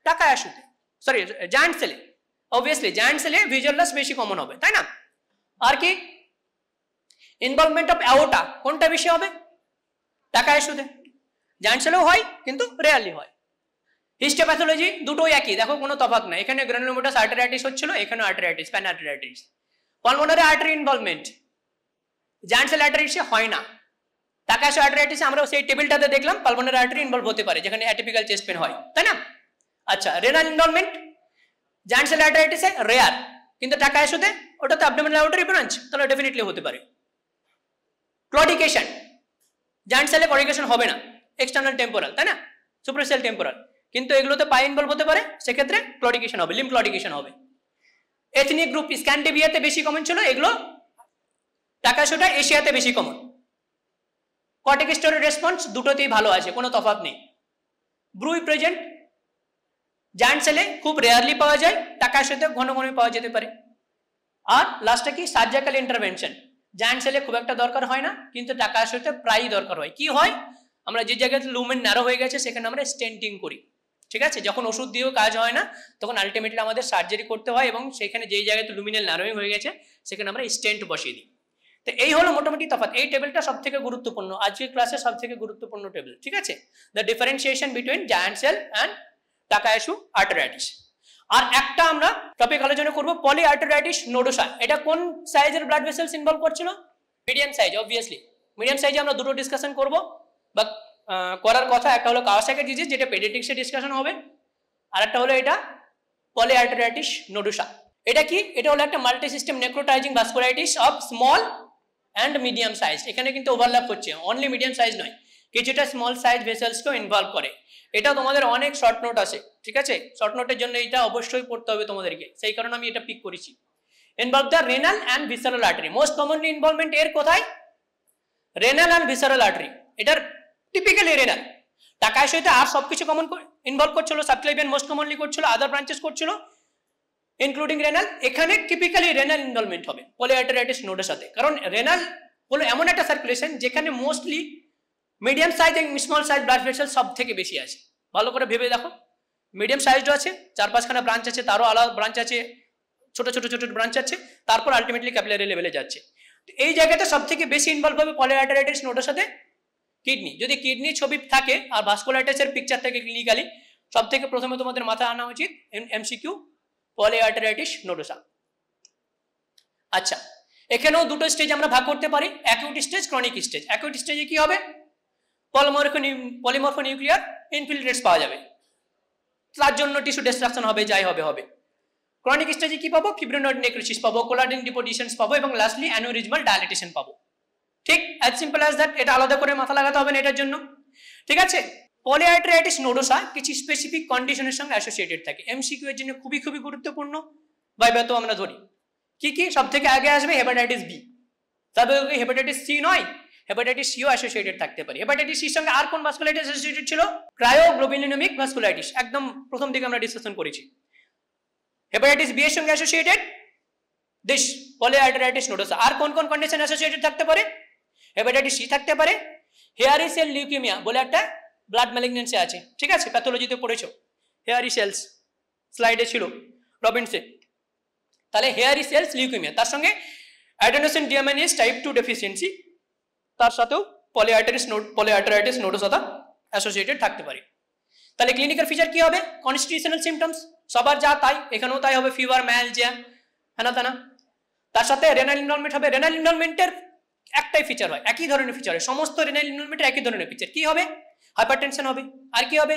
টাকায়াসুতে, সরি জায়ান্ট সেলে, অবভিয়াসলি জায়ান্ট সেলে ভিজুয়াল লস বেশি কমন হবে, তাই না? আর কি? ইনভলভমেন্ট অফ অ্যাওর্টা কোনটা বেশি হবে? টাকায়াসুতে। জায়ান্ট সেলেও হয় কিন্তু রেয়ারলি হয়। হিস্টোপ্যাথোলজি দুটোই একই, দেখো কোনো তফাৎ নাই, এখানে গ্রানুলোমাটাস আর্টারাইটিস হচ্ছিল, এখানে arteritis, pan arteritis. Pulmonary artery involvement giant cell আর্টারাইটিসে হয় না, টাকায়াসু আর্টারাইটিসে আমরা সেই টেবিলটাতে দেখলাম পালমোনারি আর্টারি ইনভলভ হতে পারে, যেখানে অ্যাটিপিক্যাল চেস্ট পেন হয়, তাই না? আচ্ছা, রেনাল ইনভলভমেন্ট জায়ান্ট সেল আর্টারাইটিসে রেয়ার, কিন্তু টাকায়াসুতে ওটাতে অ্যাবডোমিনাল আউটারি ব্রাঞ্চ, তাহলে ডেফিনেটলি হতে পারে। ক্লডিকেশন জায়ান্ট সেলে ক্লডিকেশন হবে না, এক্সটার্নাল টেম্পোরাল, তাই না? সুপারসেল টেম্পোরাল, কিন্তু এগুলোতে পাই ইনভলভ হতে পারে, সেক্ষেত্রে ক্লডিকেশন হবে, লিম্ব ক্লডিকেশন হবে। এথনিক গ্রুপ স্ক্যান্ডিনেভিয়াতে বেশি কমন ছিল, এগুলো টাকায়াসুটা এশিয়াতে বেশি কমন। কর্টিকোস্টেরয়েড রেসপন্স দুটোতেই ভালো আছে, কোনো তফাৎ নেই। ব্রুই প্রেজেন্ট জায়ান্ট সেলে খুব রেয়ারলি পাওয়া যায়, টাকায়াসুতে ঘন ঘন পাওয়া যেতে পারে। আর লাস্টে কি? সার্জিক্যাল ইন্টারভেনশন জায়ান্ট সেলে খুব একটা দরকার হয় না, কিন্তু টাকায়াসুতে প্রায়ই দরকার হয়। কি হয়? আমরা যে জায়গায় লুমেন ন্যারো হয়ে গেছে সেখানে আমরা স্টেন্টিং করি, ঠিক আছে? যখন ওষুধ দিয়েও কাজ হয় না তখন আলটিমেটলি আমাদের সার্জারি করতে হয়, এবং সেখানে যেই জায়গায় লুমিনাল ন্যারোইং হয়ে গেছে সেখানে আমরা স্টেন্ট বসিয়ে দিই। তো এই হলো মোটামুটি তফাৎ। এই টেবিলটা সব থেকে গুরুত্বপূর্ণ, আজকের ক্লাসে সব থেকে গুরুত্বপূর্ণ টেবিল, ঠিক আছে? The differentiation between giant cell and Takayasu arteritis. আর একটা আমরা টপিক আলোচনা করব, পলি আর্টারাইটিস নোডোসা। এটা কোন সাইজের ব্লাড ভেসেলস ইনভলভ করছিল? মিডিয়াম সাইজ, অবভিয়াসলি মিডিয়াম সাইজে আমরা দুটো ডিসকাশন করব বা করার কথা। একটা হলো কাওয়াসাকি ডিজিজ, যেটা পেডিয়াট্রিক্সে ডিসকাশন হবে, আর একটা হলো এটা পলি আর্টারাইটিস নোডোসা। এটা কি? এটা হলো একটা multi system necrotising vasculitis of small and medium size. এখানে কিন্তু ওভারল্যাপ হচ্ছে, অনলি মিডিয়াম সাইজ নয়, কিছুটা স্মল সাইজ ভেসেলসকেও ইনভলভ করে। এটা তোমাদের অনেক শর্ট নোট আছে, ঠিক আছে? শর্ট নোটের জন্য এটা অবশ্যই পড়তে হবে তোমাদেরকে, সেই কারণে আমি এটা পিক করেছি। Involve the renal and visceral artery. Most commonly involvement এর কোথায়? রেনাল অ্যান্ড ভিসারাল আর্টারি, এটার টিপিক্যালি রেনাল। টাকায়াসুতে আর সবকিছু কমন ইনভলভ করছিল, সাবক্লেভিয়ান মোস্ট কমনলি করছিল, আদার ব্রাঞ্চেস করছিল ইনক্লুডিং রেনাল। এখানে টিপিক্যালি রেনাল ইনভলভমেন্ট হবে পলি আর্টারাইটিস নোডের সাথে, কারণ রেনাল হলো এমন একটা সার্কুলেশন যেখানে মোস্টলি মিডিয়াম সাইজ এবং স্মল সাইজ ব্লাড ভেসেল সব থেকে বেশি আছে। ভালো করে ভেবে দেখো, মিডিয়াম সাইজও আছে, 4-5খানা ব্রাঞ্চ আছে, তারও আলাদা ব্রাঞ্চ আছে, ছোট ছোট ছোট ব্রাঞ্চ আছে, তারপর আলটিমেটলি ক্যাপিলারি লেভেলে যাচ্ছে। এই জায়গাতে সব থেকে বেশি ইনভলভ হবে পলি আর্টারাইটিস নোডের সাথে কিডনি। যদি কিডনি ছবি থাকে আর ভাস্কুলাইটিসের পিকচার থাকে ক্লিনিক্যালি, সব থেকে প্রথমে তোমাদের মাথায় আনা উচিত এমসিকিউ পলিআর্টারাইটিস নোডোসা। আচ্ছা, এখানেও দুটো স্টেজ আমরা ভাগ করতে পারি, acute stage, chronic stage. Acute স্টেজে কি হবে? পলিমরফোনিউক্লিয়ার ইনফিলট্রেটস পাওয়া যাবে, তার জন্য টিস্যু ডিস্ট্রাকশন হবে, যাই হবে হবে। ক্রনিক স্টেজে কি পাবো? ফিব্রিনোয়েড নেক্রোসিস পাবো, কোলাজেন ডিপোজিশনস পাবো এবং লাস্টলি অ্যানিউরিজমাল ডায়ালিটেশন পাবো। ঠিক, অ্যাজ সিম্পল অ্যাজ দ্যাট। এটা আলাদা করে মাথা লাগাতে হবে না এটার জন্য, ঠিক আছে? পলিআর্টারাইটিস নোডোসা কিছু স্পেসিফিক কন্ডিশনের সঙ্গে অ্যাসোসিয়েটেড থাকে, এমসিকিউ এর জন্য খুবই খুবই গুরুত্বপূর্ণ। ভাইবা তো আমরা ধরি কি কি, সব থেকে আগে আসবে হেপাটাইটিস বি, তারপরে হেপাটাইটিস সি নয়, হেপাটাইটিস সিও অ্যাসোসিয়েটেড থাকতে পারে। হেপাটাইটিস সির সঙ্গে আর কোন ভাস্কুলাইটিস অ্যাসোসিয়েটেড ছিল? ক্রায়োগ্লোবুলিনেমিক ভাস্কুলাইটিস, একদম প্রথম দিকে আমরা ডিসকাশন করেছি। হেপাটাইটিস বি এর সঙ্গে অ্যাসোসিয়েটেড দিস পলিআর্টারাইটিস নোডোসা। আর কোন কোন কন্ডিশন অ্যাসোসিয়েটেড থাকতে পারে? হেপাটাইটিস সি থাকতে পারে, হেয়ারি সেল লিউকেমিয়া বলে একটা ব্লাড ম্যালিগন্যান্সি আছে, ঠিক আছে? প্যাথোলজিতে পড়েছো, হেয়ারি সেলস স্লাইডে ছিল রবিনসে। তাহলে হেয়ারি সেলস লিউকেমিয়া, তার সঙ্গে অ্যাডেনোসিন ডিয়ামিনেজ টাইপ 2 ডেফিসিয়েন্সি, তার সাথেও পলিআর্টারাইটিস নোডোসা অ্যাসোসিয়েটেড থাকতে পারে। তাহলে ক্লিনিক্যাল ফিচার কি হবে? কনস্টিটিউশনাল সিমটমস সবার যা তাই, এখানেও তাই হবে, ফিভার, ম্যালজিয়া, হ্যানা তানা। তার সাথে রেনাল ইনভলভমেন্ট হবে। রেনাল ইনভলভমেন্টের একটাই ফিচার হয়, একই ধরনের ফিচার হয়, সমস্ত রেনাল ইনভলভমেন্টের একই ধরনের ফিচার। কি হবে? হাইপারটেনশন হবে, আর কি হবে?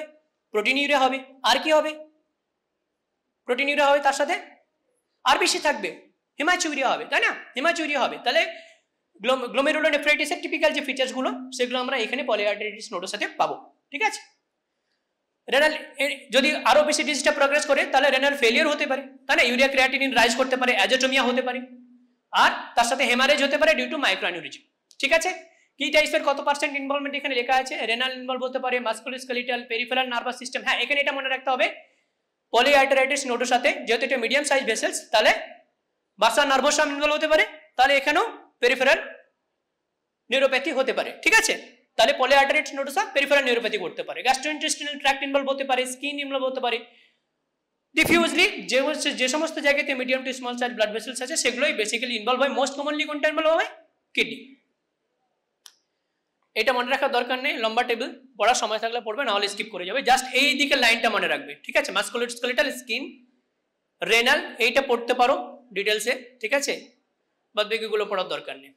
প্রোটিনিউরিয়া হবে, আর কি হবে? প্রোটিনিউরিয়া হবে, তার সাথে আর বেশি থাকবে হেমাচুরিয়া হবে, তাই না? হেমাচুরিয়া হবে। তাহলে গ্লোমেরুলোনেফ্রাইটিসের টিপিক্যাল যে ফিচার্সগুলো সেগুলো আমরা এখানে পলিআর্টারাইটিস নোডোসাতে পাবো, ঠিক আছে? রেনাল যদি আরো বেশি ডিজিজটা প্রোগ্রেস করে তাহলে রেনাল ফেলিয়ার হতে পারে, তাই না? ইউরিয়া ক্রিয়াটিনিন রাইজ করতে পারে, অ্যাজোটোমিয়া হতে পারে, আর তার সাথে হেমারেজ হতে পারে ডিউ টু মাইক্রোঅ্যানিউরিজম, ঠিক আছে? কি টাইপের কত পার্সেন্ট ইনভলভমেন্ট এখানে লেখা আছে? রেনাল ইনভলভ হতে পারে, মাসকুলোস্কেলিটাল, পেরিফেরাল নার্ভাস সিস্টেম। হ্যাঁ, এখানে এটা মনে রাখতে হবে, পলিআর্টারাইটিস নোডোসাতে যেহেতু এটা মিডিয়াম সাইজ ভেসেলস, তাহলে বাসা নার্ভোসাম ইনভলভ হতে পারে, তাহলে এখানেও পেরিফেরাল নিউরোপ্যাথি হতে পারে, ঠিক আছে? তাহলে পলিআর্টারাইটিস নোডোসা পেরিফেরাল নিউরোপ্যাথি করতে পারে, গ্যাস্ট্রোইন্টেস্টিনাল ট্র্যাক্ট ইনভলভ হতে পারে, স্কিন ইনভলভ হতে পারে। ডিফিউজলি যে সমস্ত জায়গাতে medium to small size blood vessels আছে সেগুলোই বেসিক্যালি ইনভলভ হয়। মোস্ট কমনলি কোনটা ইনভলভ হয়? কিডনি। এটা মনে রাখার দরকার নেই, লম্বা টেবিল পড়ার সময় থাকলে পড়বে, না হলে স্কিপ করে যাবে। জাস্ট এই দিকে লাইনটা মনে রাখবে, ঠিক আছে? মাসকুলোস্কেলিটাল, স্কিন, রেনাল, এইটা পড়তে পারো ডিটেলসে, ঠিক আছে? বাদ বাকিগুলো পড়ার দরকার নেই।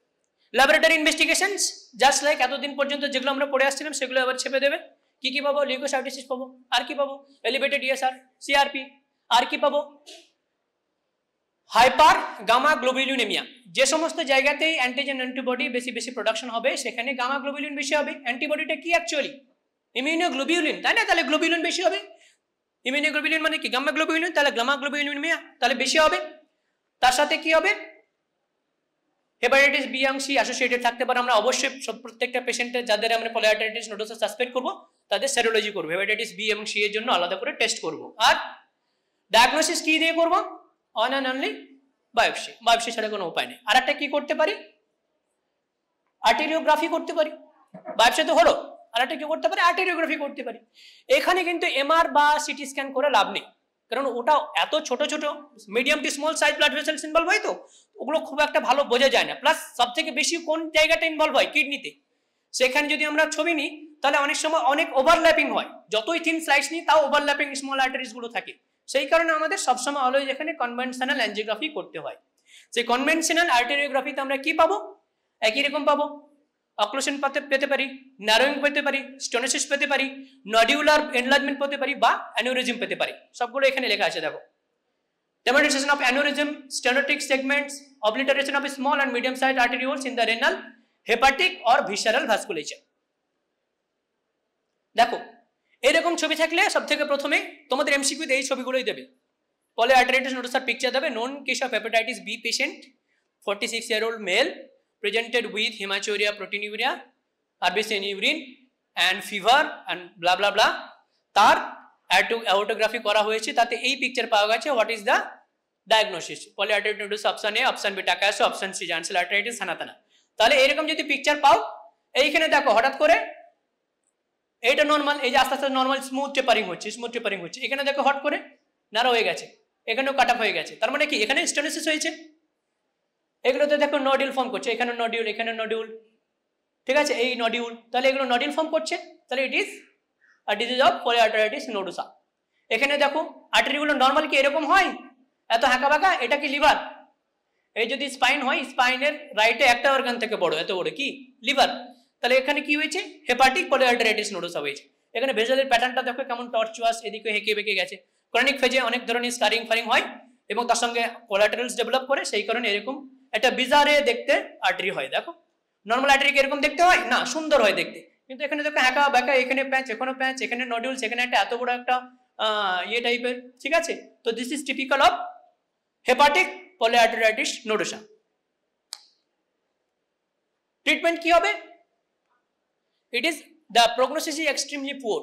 ল্যাবরেটরি ইনভেস্টিগেশনস জাস্ট লাইক এতদিন পর্যন্ত যেগুলো আমরা পড়ে আসছিলাম সেগুলো এবার ছেপে দেবে। কি কি পাবো? লিউকোসাইটোসিস পাবো, আর কি পাবো? এলিভেটেড ইএসআর, সিআরপি, আর কি পাবো? Hyper gamma globulinaemia. যে সমস্ত জায়গাতেই অ্যান্টিজেন অ্যান্টিবডি বেশি বেশি প্রোডাকশন হবে সেখানে গামা গ্লোবুলিন বেশি হবে। অ্যান্টিবডিটা কি অ্যাকচুয়ালি? ইমিউনোগ্লোবিউলিন, তাই না? তাহলে গ্লোবুলিন বেশি হবে। ইমিউনোগ্লোবিউলিন মানে কি? গামা গ্লোবুলিন, তাহলে গামা গ্লোবুলিনেমিয়া তাহলে বেশি হবে। তার সাথে কি হবে? হেপাটাইটিস বি এবং সি অ্যাসোসিয়েটেড থাকতে পারে। আমরা অবশ্যই প্রত্যেকটা পেশেন্টের যাদের আমরা পলিআর্টারাইটিস নোডোসা সাসপেক্ট করব তাদের সেরোলজি করব, হেপাটাইটিস বি এবং সি এর জন্য আলাদা করে টেস্ট করব। আর ডায়াগনোসিস কি দিয়ে করব? On and only biopsy, biopsy ছাড়া কোনো উপায় নেই। আর একটা কি করতে পারি? আর্টেরিওগ্রাফি করতে পারি। বায়োপসি তো হলো, আর একটা কি করতে পারি? আর্টেরিওগ্রাফি করতে পারি। এখানে কিন্তু এমআর বা সিটি স্ক্যান করে লাভ নেই, কারণ ওটা এত ছোট ছোট medium to small size blood vessels involve হয়, তো ওগুলো খুব একটা ভালো বোঝা যায় না। প্লাস সব থেকে বেশি কোন জায়গাটা ইনভলভ হয়? কিডনিতে। সেখানে যদি আমরা ছবি নিই তাহলে অনেক সময় অনেক ওভারল্যাপিং হয়, যতই থিন স্লাইস নিই তাও ওভারল্যাপিং স্মল আর্টারিজ গুলো থাকে। সেই কারণে আমাদের সবসময় অলওয়েজ এখানে কনভেনশনাল অ্যাঞ্জিওগ্রাফি করতে হয়। সেই কনভেনশনাল আর্টেরিওগ্রাফিতে আমরা কি পাবো? একই রকম পাবো, অক্লুশন পেতে পারি, ন্যারোইং পেতে পারি, স্টোনোসিস পেতে পারি, নডিউলার এনলার্জমেন্ট পেতে পারি বা অ্যানিউরিজম পেতে পারি। সবগুলো এখানে লেখা আছে, দেখো। Demonstration of aneurysm, stenotic segments, obliteration of small and medium sized arterioles in the renal, hepatic or visceral vasculature. দেখো, এরকম ছবি থাকলে সব থেকে প্রথমে তোমাদের এমসিকিউতে এই ছবিগুলোই দেবে। পলিআর্টারাইটিস নোডোসার পিকচার দেবে। Known case of hepatitis be patient, 46-year-old male, presented with hematuria, proteinuria, RBC in urine and fever and blah blah blah. তার অটোগ্রাফি করা হয়েছে, তাতে এই পিকচার পাওয়া গেছে। What is the diagnosis? Polyarteritis nodosa option A, option B টাকা আছে, option C giant cell arteritis হানাতানা। তাহলে এরকম যদি পিকচার পাও, এইখানে দেখো হঠাৎ করে এইটা নর্মাল, এই যে আস্তে আস্তে নর্মাল স্মুথ টেপারিং হচ্ছে, এখানে দেখো হট করে ন্যারো হয়ে গেছে, এখানেও কাট অফ হয়ে গেছে। তার মানে কি? এখানে স্টেনোসিস হয়েছে। এগুলোতে দেখো নডিউল ফর্ম করছে, এখানে নডিউল, এখানে নডিউল, ঠিক আছে? এই নডিউল, তাহলে এগুলো নডিউল ফর্ম করছে, তাহলে it is a disease of polyarteritis nodosa. এখানে দেখো আর্টারিগুলো নর্মাল কি এরকম হয়, এত হাঁকা বাঁকা, এটা কি লিভার। এই যদি স্পাইন হয়, স্পাইনের রাইটে একটা অর্গান থেকে বড়, এত বড় কি লিভার। তাহলে এখানে কি হয়েছে, হেপাটিক পলিআর্টারাইটিস নোডোসা হয়েছে। এখানে ভেসেলের প্যাটার্নটা দেখো কেমন টর্চুয়াস, এদিকে হেঁকে বেঁকে গেছে। ক্রনিক ফেজে অনেক ধরনের স্কারিং ফারিং হয় এবং তার সঙ্গে কোলাটারালস ডেভেলপ করে, সেই কারণে এরকম একটা বিজারে দেখতে আর্টারি হয়। দেখো নর্মাল আর্টারি এরকম দেখতে হয় না, সুন্দর হয় দেখতে, কিন্তু এখানে দেখো হ্যাঁকা ব্যাকা, এখানে প্যাচ, এখানে প্যাচ, এখানে নডিউলস, এখানে একটা এত বড় একটা ইয়ে টাইপের, ঠিক আছে। তো this is typical of hepatic polyarteritis nodosa. Treatment কি হবে, it is the prognosis is extremely poor.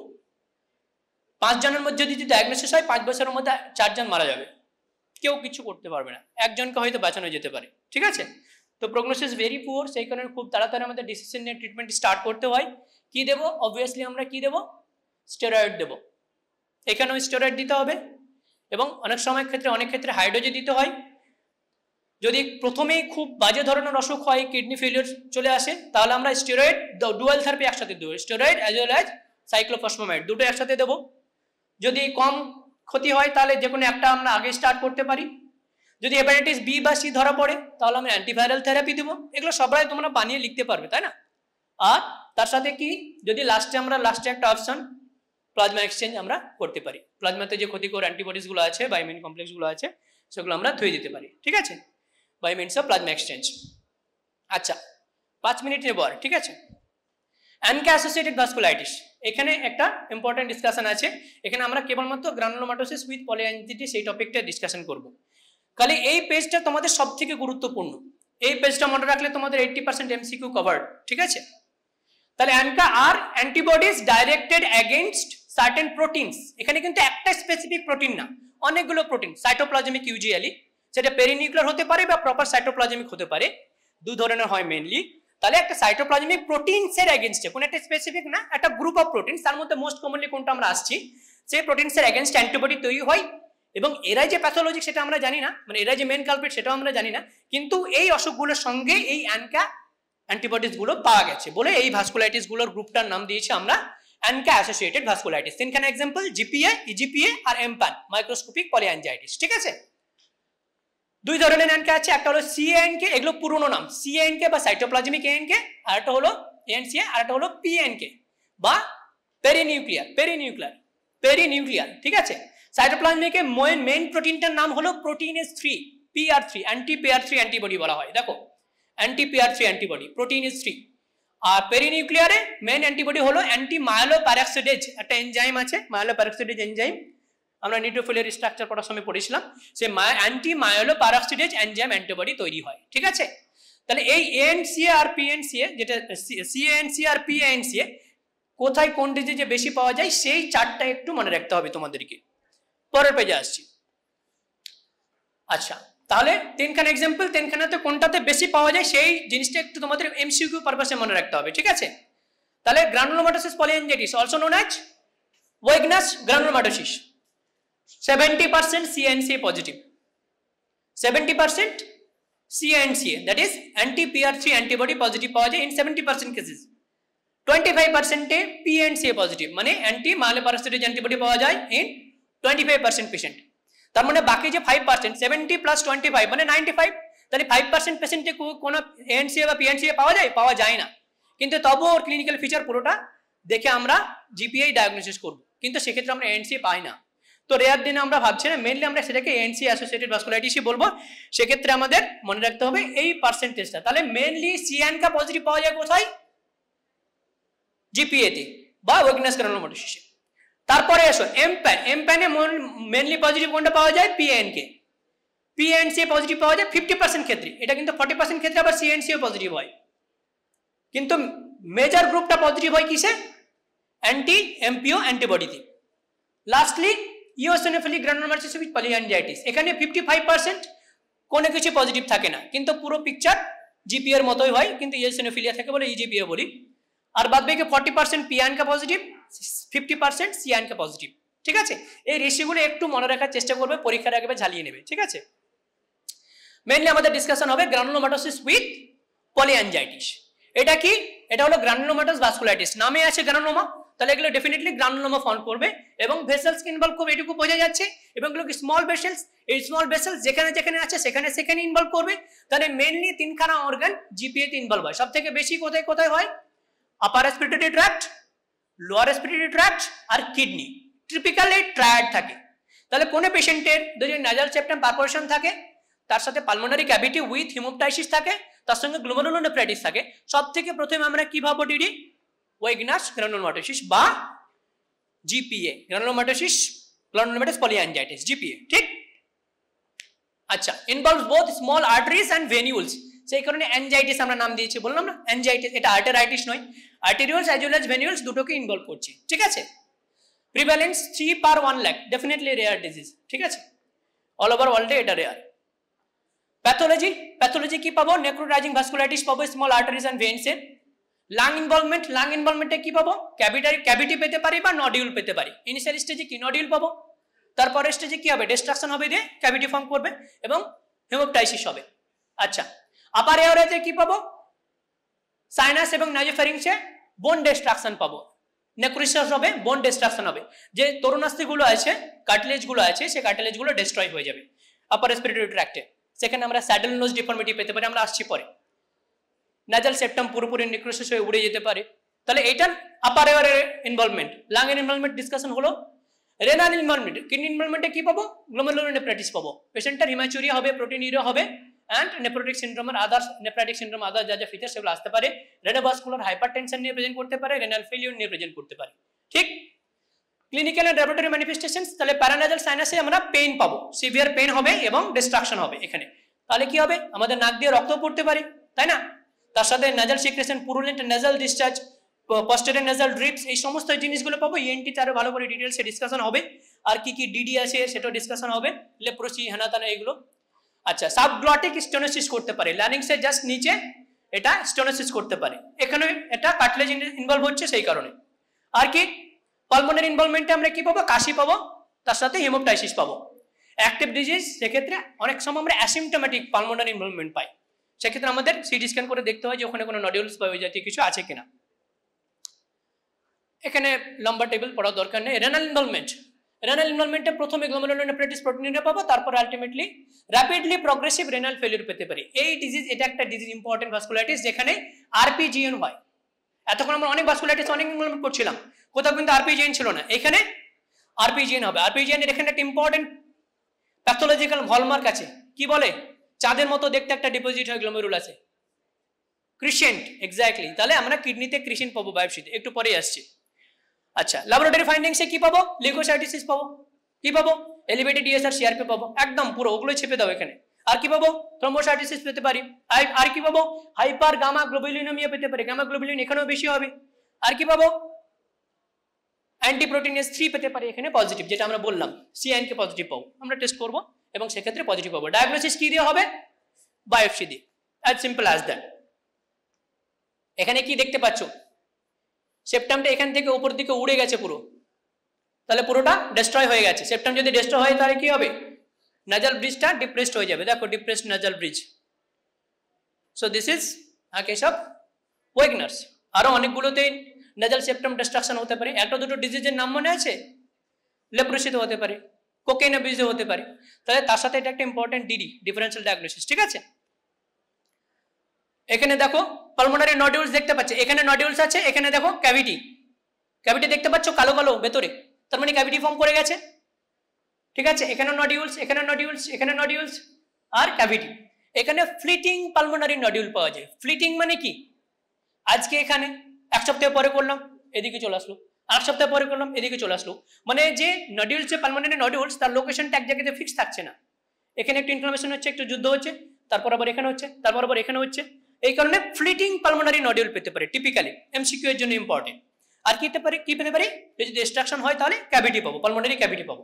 5 জনের মধ্যে যদি ডায়াগনোসিস হয়, 5 বছরের মধ্যে 4 জন মারা যাবে, কেউ কিছু করতে পারবে না, একজনকে হয়তো বাঁচানো যেতে পারে, ঠিক আছে। তো প্রগনোসিস ভেরি পুয়ার, সেই কারণে খুব তাড়াতাড়ি আমাদের ডিসিশন নিয়ে ট্রিটমেন্ট স্টার্ট করতে হয়। কি দেবো, অবভিয়াসলি আমরা কি দেবো, স্টেরয়েড দেবো, এখানেও স্টেরয়েড দিতে হবে এবং অনেক সময় ক্ষেত্রে, অনেক ক্ষেত্রে হাইড্রোজেন দিতে হয়। যদি প্রথমেই খুব বাজে ধরনের অসুখ হয়, কিডনি ফেলিওর চলে আসে, তাহলে আমরা স্টেরয়েড ডুয়াল থেরাপি একসাথে দেবো, স্টেরয়েড অ্যাজ ওয়েল অ্যাজ সাইক্লোফসফেমাইড, দুটো একসাথে দেবো। যদি কম ক্ষতি হয় তাহলে যে কোনো একটা আমরা আগে স্টার্ট করতে পারি। যদি হেপাটাইটিস বি বা সি ধরা পড়ে তাহলে আমরা অ্যান্টিভাইরাল থেরাপি দেবো। এগুলো সবাই তোমরা বানিয়ে লিখতে পারবে, তাই না। আর তার সাথে কি, যদি লাস্টে একটা অপশন প্লাজমা এক্সচেঞ্জ আমরা করতে পারি। প্লাজমাতে যে ক্ষতিকর অ্যান্টিবডিসগুলো আছে বা ইমিউন কমপ্লেক্সগুলো আছে সেগুলো আমরা ধুয়ে দিতে পারি, ঠিক আছে, by means of plasma exchange. আচ্ছা 5 মিনিট নেব আর, ঠিক আছে। অ্যানকা অ্যাসোসিয়েটেড ভাস্কুলাইটিস, এখানে একটা ইম্পর্টেন্ট ডিসকাশন আছে। এখানে আমরা কেবলমাত্র গ্রানুলোমাটোসিস উইথ পলিঅ্যাঞ্জাইটিস সেই টপিকটা ডিসকাশন করব। খালি এই পেজটা তোমাদের সব থেকে গুরুত্বপূর্ণ, এই পেজটা মনে রাখলে তোমাদের 80% এমসিকিউ কভার্ড, ঠিক আছে। তাহলে অ্যানকা আর antibodies directed against certain proteins. এখানে কিন্তু একটা স্পেসিফিক প্রোটিন না, অনেকগুলো প্রোটিন, সাইটোপ্লাজমিক ইউজুয়ালি, সেটা পেরিনিউক্লিয়ার হতে পারে বা প্রপার সাইটোপ্লাজমিক হতে পারে, দু ধরনের হয় মেইনলি। তাহলে একটা সাইটোপ্লাজমিক প্রোটিনসের এগেইনস্টে, কোন একটা স্পেসিফিক না, একটা গ্রুপ অফ প্রোটিনস, তার মধ্যে মোস্ট কমনলি কোনটা আমরা আসছি, সেই প্রোটিনসের এগেইনস্ট অ্যান্টিবডি তৈরি হয় এবং এরাই যে প্যাথোলজিক সেটা আমরা জানি না, মানে এরাই যে মেন কালপ্রিট সেটাও আমরা জানি না, কিন্তু এই অসুখগুলোর সঙ্গে এই অ্যানকা অ্যান্টিবডিস গুলো পাওয়া গেছে বলে এই ভাস্কুলাইটিস গুলোর গ্রুপটার নাম দিয়েছি আমরা অ্যানকা অ্যাসোসিয়েটেড ভাস্কুলাইটিস। তিনখানে এক্সাম্পল, জিপিএ, ইজিপিএ আর এমপ্যান, মাইক্রোস্কোপিক পলিঅ্যাঞ্জাইটিস, ঠিক আছে। দুই ধরনের অ্যানকা আছে, একটা হলো সিএএনকে, এগুলো পুরনো নাম, সিএএনকে বা সাইটোপ্লাজমিক এএনকে, আর একটা হলো এএনসিএ, আর একটা হলো পিএনকে বা পেরিনিউক্লিয়ার, ঠিক আছে। সাইটোপ্লাজমিকের মেইন প্রোটিনটার নাম হলো প্রোটিনেজ 3, PR3, অ্যান্টি PR3 অ্যান্টিবডি বলা হয়, দেখো অ্যান্টি PR3 অ্যান্টিবডি, প্রোটিনেজ 3। আর পেরিনিউক্লিয়ারে মেইন অ্যান্টিবডি হলো অ্যান্টি মায়োলোপ্যারাক্সিডেজ, একটা এনজাইম আছে মায়োলোপ্যারাক্সিডেজ এনজাইম, আমরা নিউট্রোফিলের স্ট্রাকচার পড়ার সময় পড়েছিলাম, সে অ্যান্টি মায়োলোপ্যারাক্সিডেজ এনজাইম অ্যান্টিবডি তৈরি হয়, ঠিক আছে। তাহলে এই এএনসিএ আর পিএনসিএ, যেটা সিএএনসিএ আর পিএনসিএ কোথায় কোন ডিজিজে বেশি পাওয়া যায় সেই চারটা একটু মনে রাখতে হবে তোমাদেরকে। পরের পেজে আসছি। আচ্ছা তাহলে তিনখানা এক্সাম্পল, তিনখানাতে কোনটাতে বেশি পাওয়া যায় সেই জিনিসটা একটু তোমাদের এমসিকিউ পারপাসে মনে রাখতে হবে, ঠিক আছে। তাহলে granulomatosis polyangiitis also known as Wegener's granulomatosis, 70% CNCA positive, 70% CNCA, that is anti-PR3 antibody positive পাওয়া যায় in 70% কেসেস। 25% এ PNCA পজিটিভ মানে অ্যান্টি মায়োলোপ্যারাক্সিডেজ অ্যান্টিবডি পাওয়া যায় in 25% পেশেন্ট। তার মানে বাকি যে 5%, 70 + 25 মানে 95, তাহলে 5% পেশেন্টে কোনো এএনসিএ বা পিএনসিএ পাওয়া যায় না, কিন্তু তবুও ওর ক্লিনিক্যাল ফিচার পুরোটা দেখে আমরা জিপিআই ডায়াগনোসিস করব, কিন্তু সেক্ষেত্রে আমরা এএনসিএ পাই না। তো রেয়ার দিনে আমরা ভাবছি না, মেইনলি আমরা সেটাকে এএনসি অ্যাসোসিয়েটেড ভাস্কুলাইটিসই বলবো। সেক্ষেত্রে আমাদের মনে রাখতে হবে এই পার্সেন্টেজটা। তাহলে মেইনলি সিএনকা পজিটিভ পাওয়া যায় কোথায়, জিপিএতে বা ওয়েগনাস গ্রানুলোমাটোসিসে। তারপরে আসো এমপ্যান, এমপ্যানে মেইনলি পজিটিভ কোনটা পাওয়া যায়, পিএনকে। পিএনসি পজিটিভ পাওয়া যায় 50% ক্ষেত্রে, এটা কিন্তু 40% ক্ষেত্রে আবার সিএনসিও পজিটিভ হয়, কিন্তু মেজর গ্রুপটা পজিটিভ হয় কিসে, অ্যান্টি এমপিও অ্যান্টিবডিতে। Lastly eosinophilic granulomatosis with polyangiitis, এখানে 55% কোনো কিছু পজিটিভ থাকে না, কিন্তু পুরো পিকচার জিপিএ এর মতোই হয়, কিন্তু ইওসিনোফিলিয়া থাকে বলে ইজিপিএ বলি। আর বাদ বাকি 40% পিএনকা পজিটিভ, 50% সিএনকা পজিটিভ, ঠিক আছে। এই রেশিওগুলো একটু মনে রাখার চেষ্টা করবে, পরীক্ষার আগে ঝালিয়ে নেবে, ঠিক আছে। মেইনলি আমাদের ডিসকাশন হবে গ্রানুলোমাটোসিস উইথ পলিঅ্যাঞ্জাইটিস। এটা কি, এটা হলো গ্রানুলোমাটাস ভাস্কুলাইটিস, নামে আছে গ্রানুলোমা, তাহলে এগুলো ডেফিনেটলি গ্রানুলোমা ফর্ম করবে এবং ভেসেলস ইনভলভ করবে, এটুকু বোঝা যাচ্ছে। এবং এগুলো কি স্মল ভেসেলস, এই স্মল ভেসেলস যেখানে যেখানে আছে সেখানে সেখানে ইনভলভ করবে। তাহলে মেইনলি তিনখানা অর্গান জিপিএ তে ইনভলভ হয়। সব থেকে বেশি কোথায় কোথায় হয়? Upper respiratory tract, lower respiratory tract আর কিডনি, টিপিক্যালি ট্রায়াড থাকে। তাহলে কোন পেশেন্টের যদি নাজাল সেপ্টাম পারফোরেশন থাকে, তার সাথে পালমোনারি ক্যাভিটি উইথ হিমোপটাইসিস থাকে, তার সঙ্গে গ্লোমেরুলোনেফ্রাইটিস থাকে, সব থেকে প্রথমে আমরা কি ভাবো ডিডি? ওয়েগনাস গ্রানুলোমাটোসিস বা GPA, granulomatosis granulomatous polyangiitis, GPA, ঠিক? আচ্ছা, involves both small arteries and venules, সেই কারণে অ্যাঞ্জাইটিস আমরা নাম দিয়েছি, বললাম না অ্যাঞ্জাইটিস, এটা আর্টারাইটিস নয়, আর্টেরিওলস অ্যাজ ওয়েল অ্যাজ ভেনিউলস দুটোকে ইনভলভ করছে, ঠিক আছে? Prevalence 3/1 lakh, definitely rare disease, ঠিক আছে? অল ওভার ওয়ার্ল্ডে এটা রেয়ার। প্যাথোলজি, প্যাথোলজি কি পাবো? নেক্রোটাইজিং ভাস্কুলাইটিস পাবো স্মল আর্টারিজ এন্ড ভেইনসে। লাং ইনভলভমেন্ট, লাং ইনভলভমেন্টে কি পাবো? ক্যাভিটি পেতে পারি বা নডিউল পেতে পারি। ইনিশিয়াল স্টেজে কি নডিউল পাবো, তারপরে স্টেজে কি হবে? ডিস্ট্রাকশন হবে, দিয়ে ক্যাভিটি ফর্ম করবে এবং হেমোপটাইসিস হবে। আচ্ছা, আপার এয়ারেতে কি পাবো? সাইনাস এবং নাইজোফ্যারিংসে বোন ডিস্ট্রাকশন পাবো, নেক্রোসিস হবে, বোন ডিস্ট্রাকশন হবে, যে তরুণাস্থিগুলো আছে, কার্টিলেজগুলো আছে, সেই কার্টিলেজগুলো ডিস্ট্রয় হয়ে যাবে আপার রেসপিরেটরি ট্র্যাক্টে। সেখানে আমরা স্যাডল নোজ ডিফর্মিটি পেতে পারি, আমরা আসছি পরে। নাজাল সেপ্টাম পুরোপুরি নেক্রোসিস হয়ে উড়ে যেতে পারে। তাহলে এইটার আপার এয়ারের ইনভলভমেন্ট। লাং এর ইনভলভমেন্ট ডিসকাশন হলো। রেনাল ইনভলভমেন্ট, কিডনি ইনভলভমেন্টে কি পাবো? গ্লোমেরুলোনেফ্রাইটিস পাবো, পেশেন্টের হিমাচুরিয়া হবে, প্রোটিনিউরিয়া হবে অ্যান্ড নেফ্রোটিক সিনড্রোম আর আদার্স নেফ্রাইটিক সিনড্রোম আদার যা যা ফিচার সেগুলো আসতে পারে। রেনোভাস্কুলার হাইপারটেনশন নিয়ে প্রেজেন্ট করতে পারে, রেনাল ফেলিওর নিয়ে প্রেজেন্ট করতে পারে, ঠিক? ক্লিনিক্যাল এন্ড ল্যাবরেটরি ম্যানিফেস্টেশনস, তাহলে প্যারানাজাল সাইনাসে আমরা পেইন পাবো, সিভিয়ার পেইন হবে এবং ডিস্ট্রাকশন হবে এখানে। তাহলে কি হবে? আমাদের নাক দিয়ে রক্ত পড়তে পারে, তাই না? তার সাথে nasal secretion, purulent nasal discharge, posterior nasal drips, এই সমস্ত জিনিসগুলো পাবো। ইএনটি আরো ভালো করে ডিটেইলসে ডিসকাশন হবে। আর কি কি ডিডি আছে সেটাও ডিসকাশন হবে, লেপ্রোসি, হেনাতানা, এগুলো। আচ্ছা, সাবগ্লটিক স্টেনোসিস করতে পারে, ল্যারিংসের জাস্ট নিচে এটা স্টেনোসিস করতে পারে, এখানে এটা কার্টিলেজ ইনভলভ হচ্ছে সেই কারণে। আর কি পালমোনারি ইনভলভমেন্টে আমরা কি পাবো? কাশি পাবো, তার সাথে হেমোপটাইসিস পাবো। অ্যাক্টিভ ডিজিজ, সেক্ষেত্রে অনেক সময় আমরা অ্যাসিমটোমেটিক পালমোনারি ইনভলভমেন্ট পাই, সেক্ষেত্রে আমাদের সিটি স্ক্যান করে দেখতে হয় যে ওখানে কোনো নডিউলস বা ওই জাতীয় কিছু আছে কিনা। এখানে লম্বা টেবিল পড়ার দরকার নেই। রেনাল ইনভলভমেন্ট, রেনাল ইনভলভমেন্টে প্রথমে গ্লোমেরুলোনেফ্রাইটিস, প্রোটিনিউরিয়া পাবো, তারপর ultimately rapidly progressive renal failure পেতে পারি। এই ডিজিজ, এটা একটা ডিজিজ ইম্পর্টেন্ট ভাস্কুলাইটিস, যেখানে আরপিজিএন হয়। এতক্ষণ আমরা অনেক ভাস্কুলাইটিস, অনেক ইনভলভমেন্ট করছিলাম, কোথাও কিন্তু আরপিজিএন ছিল না, এখানে আরপিজিএন হবে। আরপিজিএন এর এখানে একটা ইম্পর্টেন্ট প্যাথোলজিক্যাল হলমার্ক আছে, কি বলে? চাঁদের মতো দেখতে একটা ডিপোজিট হয় গ্লোমেরুলাসে, ক্রিসেন্ট, এক্স্যাক্টলি। তাহলে আমরা কিডনিতে ক্রিসেন্ট পাবো বায়োপসিতে, একটু পরেই আসছি। আচ্ছা, ল্যাবরেটরি ফাইন্ডিংসে কি পাবো? লিউকোসাইটোসিস পাবো, কি পাবো? এলিভেটেড ডিএসআর সিআরপি পাবো, একদম পুরো ওগুলো ছেপে দাও এখানে। আর কি পাবো? থ্রম্বোসাইটোসিস পেতে পারি। আর কি পাবো? হাইপার গামা গ্লোবুলিনেমিয়া পেতে পারি, গামা গ্লোবুলিন এখানেও বেশি হবে। আর কি পাবো? অ্যান্টিপ্রোটিনেজ 3 পেতে পারি, এখানে পজিটিভ, যেটা আমরা বললাম সিআইএন কে পজিটিভ পাবো, আমরা টেস্ট করব এবং সেক্ষেত্রে পজিটিভ পাবো। ডায়াগনোসিস কি দিয়ে হবে? বায়োপসি দিয়ে, অ্যাজ সিম্পল অ্যাজ দ্যাট। এখানে কি দেখতে পাচ্ছ? সেপ্টামটা এখান থেকে উপর দিকে উড়ে গেছে পুরো, তাহলে পুরোটা ডিস্ট্রয় হয়ে গেছে। সেপ্টাম যদি ডিস্ট্রয় হয় তাহলে কি হবে? নাজাল ব্রিজটা ডিপ্রেসড হয়ে যাবে, দেখো depressed nasal bridge. So this is a case of Wegener's. আরো অনেকগুলোতে নাজাল সেপ্টাম ডিস্ট্রাকশন হতে পারে। একটা দুটো ডিজিজের নাম মনে আছে? লেপ্রোসিতে হতে পারে, কোকেন অ্যাবিউজে হতে পারে। তাহলে তার সাথে এটা একটা ইম্পর্টেন্ট ডিডি, ডিফারেন্সিয়াল ডায়াগনোসিস, ঠিক আছে? এখানে দেখো পালমোনারি নডিউলস দেখতে পাচ্ছ, এখানে নডিউলস আছে, এখানে দেখো ক্যাভিটি, ক্যাভিটি দেখতে পাচ্ছ কালো কালো ভেতরে, তার মানে ক্যাভিটি ফর্ম করে গেছে, ঠিক আছে? এখানে নডিউলস, এখানে নডিউলস, এখানে নডিউলস আর ক্যাভিটি। এখানে ফ্লিটিং পালমোনারি নডিউল পাওয়া যায়। ফ্লিটিং মানে কি? আজকে এখানে, এক সপ্তাহ পরে করলাম এদিকে চলে আসলো, আর সপ্তাহ পরে করলাম এদিকে চলে আসলো, মানে যে নডিউলস, যে পালমোনারি নডিউলস, তার লোকেশনটা এক জায়গাতে ফিক্স থাকছে না। এখানে একটু ইনফ্লামেশন হচ্ছে, একটু যুদ্ধ হচ্ছে, তারপর আবার এখানে হচ্ছে, তারপর আবার এখানে হচ্ছে, এই কারণে ফ্লিটিং পালমোনারি নডিউল পেতে পারে টিপিক্যালি, এমসিকিউ এর জন্য ইম্পর্টেন্ট। আর কি পেতে পারে? কি পেতে পারি? যদি ডিস্ট্রাকশন হয় তাহলে ক্যাভিটি পাবো, পালমোনারি ক্যাভিটি পাবো।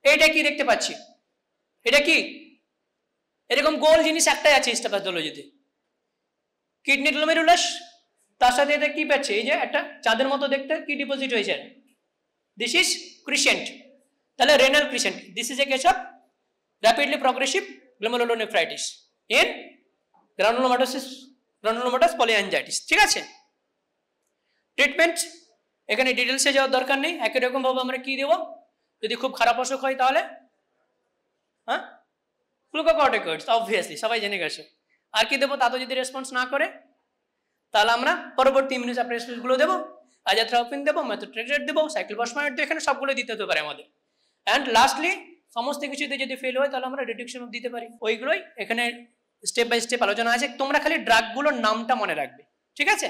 এইটা কি দেখতে পাচ্ছি? এটা কি এরকম গোল জিনিস একটাই আছে হিস্টোপ্যাথোলজিতে, কিডনি গ্লোমেরুলাস, তার সাথে এটা কি পাচ্ছে? এই যে একটা চাঁদের মতো দেখতে কি ডিপোজিট হয়েছে, দিস ইজ ক্রিসেন্ট, তাহলে renal crescent. This is a case of rapidly progressive glomerulonephritis in granulomatous polyangiitis, ঠিক আছে? ট্রিটমেন্ট, এখানে ডিটেলসে যাওয়ার দরকার নেই, একই রকম ভাবে আমরা কি দেবো, যদি খুব খারাপ অসুখ হয় তাহলে হ্যাঁ গ্লুকোকর্টিকয়েডস, অবভিয়াসলি সবাই জেনে গেছে। আর কি দেবো, তাতে যদি রেসপন্স না করে তাহলে আমরা পরবর্তী ইমিউনোসাপ্রেসেন্টগুলো দেবো, আজাথ্রোপিন দেবো, মেথোট্রেক্সেট দেবো, সাইক্লোফসফেট দেবো, এখানে সবগুলো দিতে হতে পারে আমাদের। অ্যান্ড লাস্টলি সমস্ত কিছুতে যদি ফেল হয় তাহলে আমরা রিডাকশন দিতে পারি। ওইগুলোই এখানে স্টেপ বাই স্টেপ আলোচনা আছে, তোমরা খালি ড্রাগগুলোর নামটা মনে রাখবে, ঠিক আছে।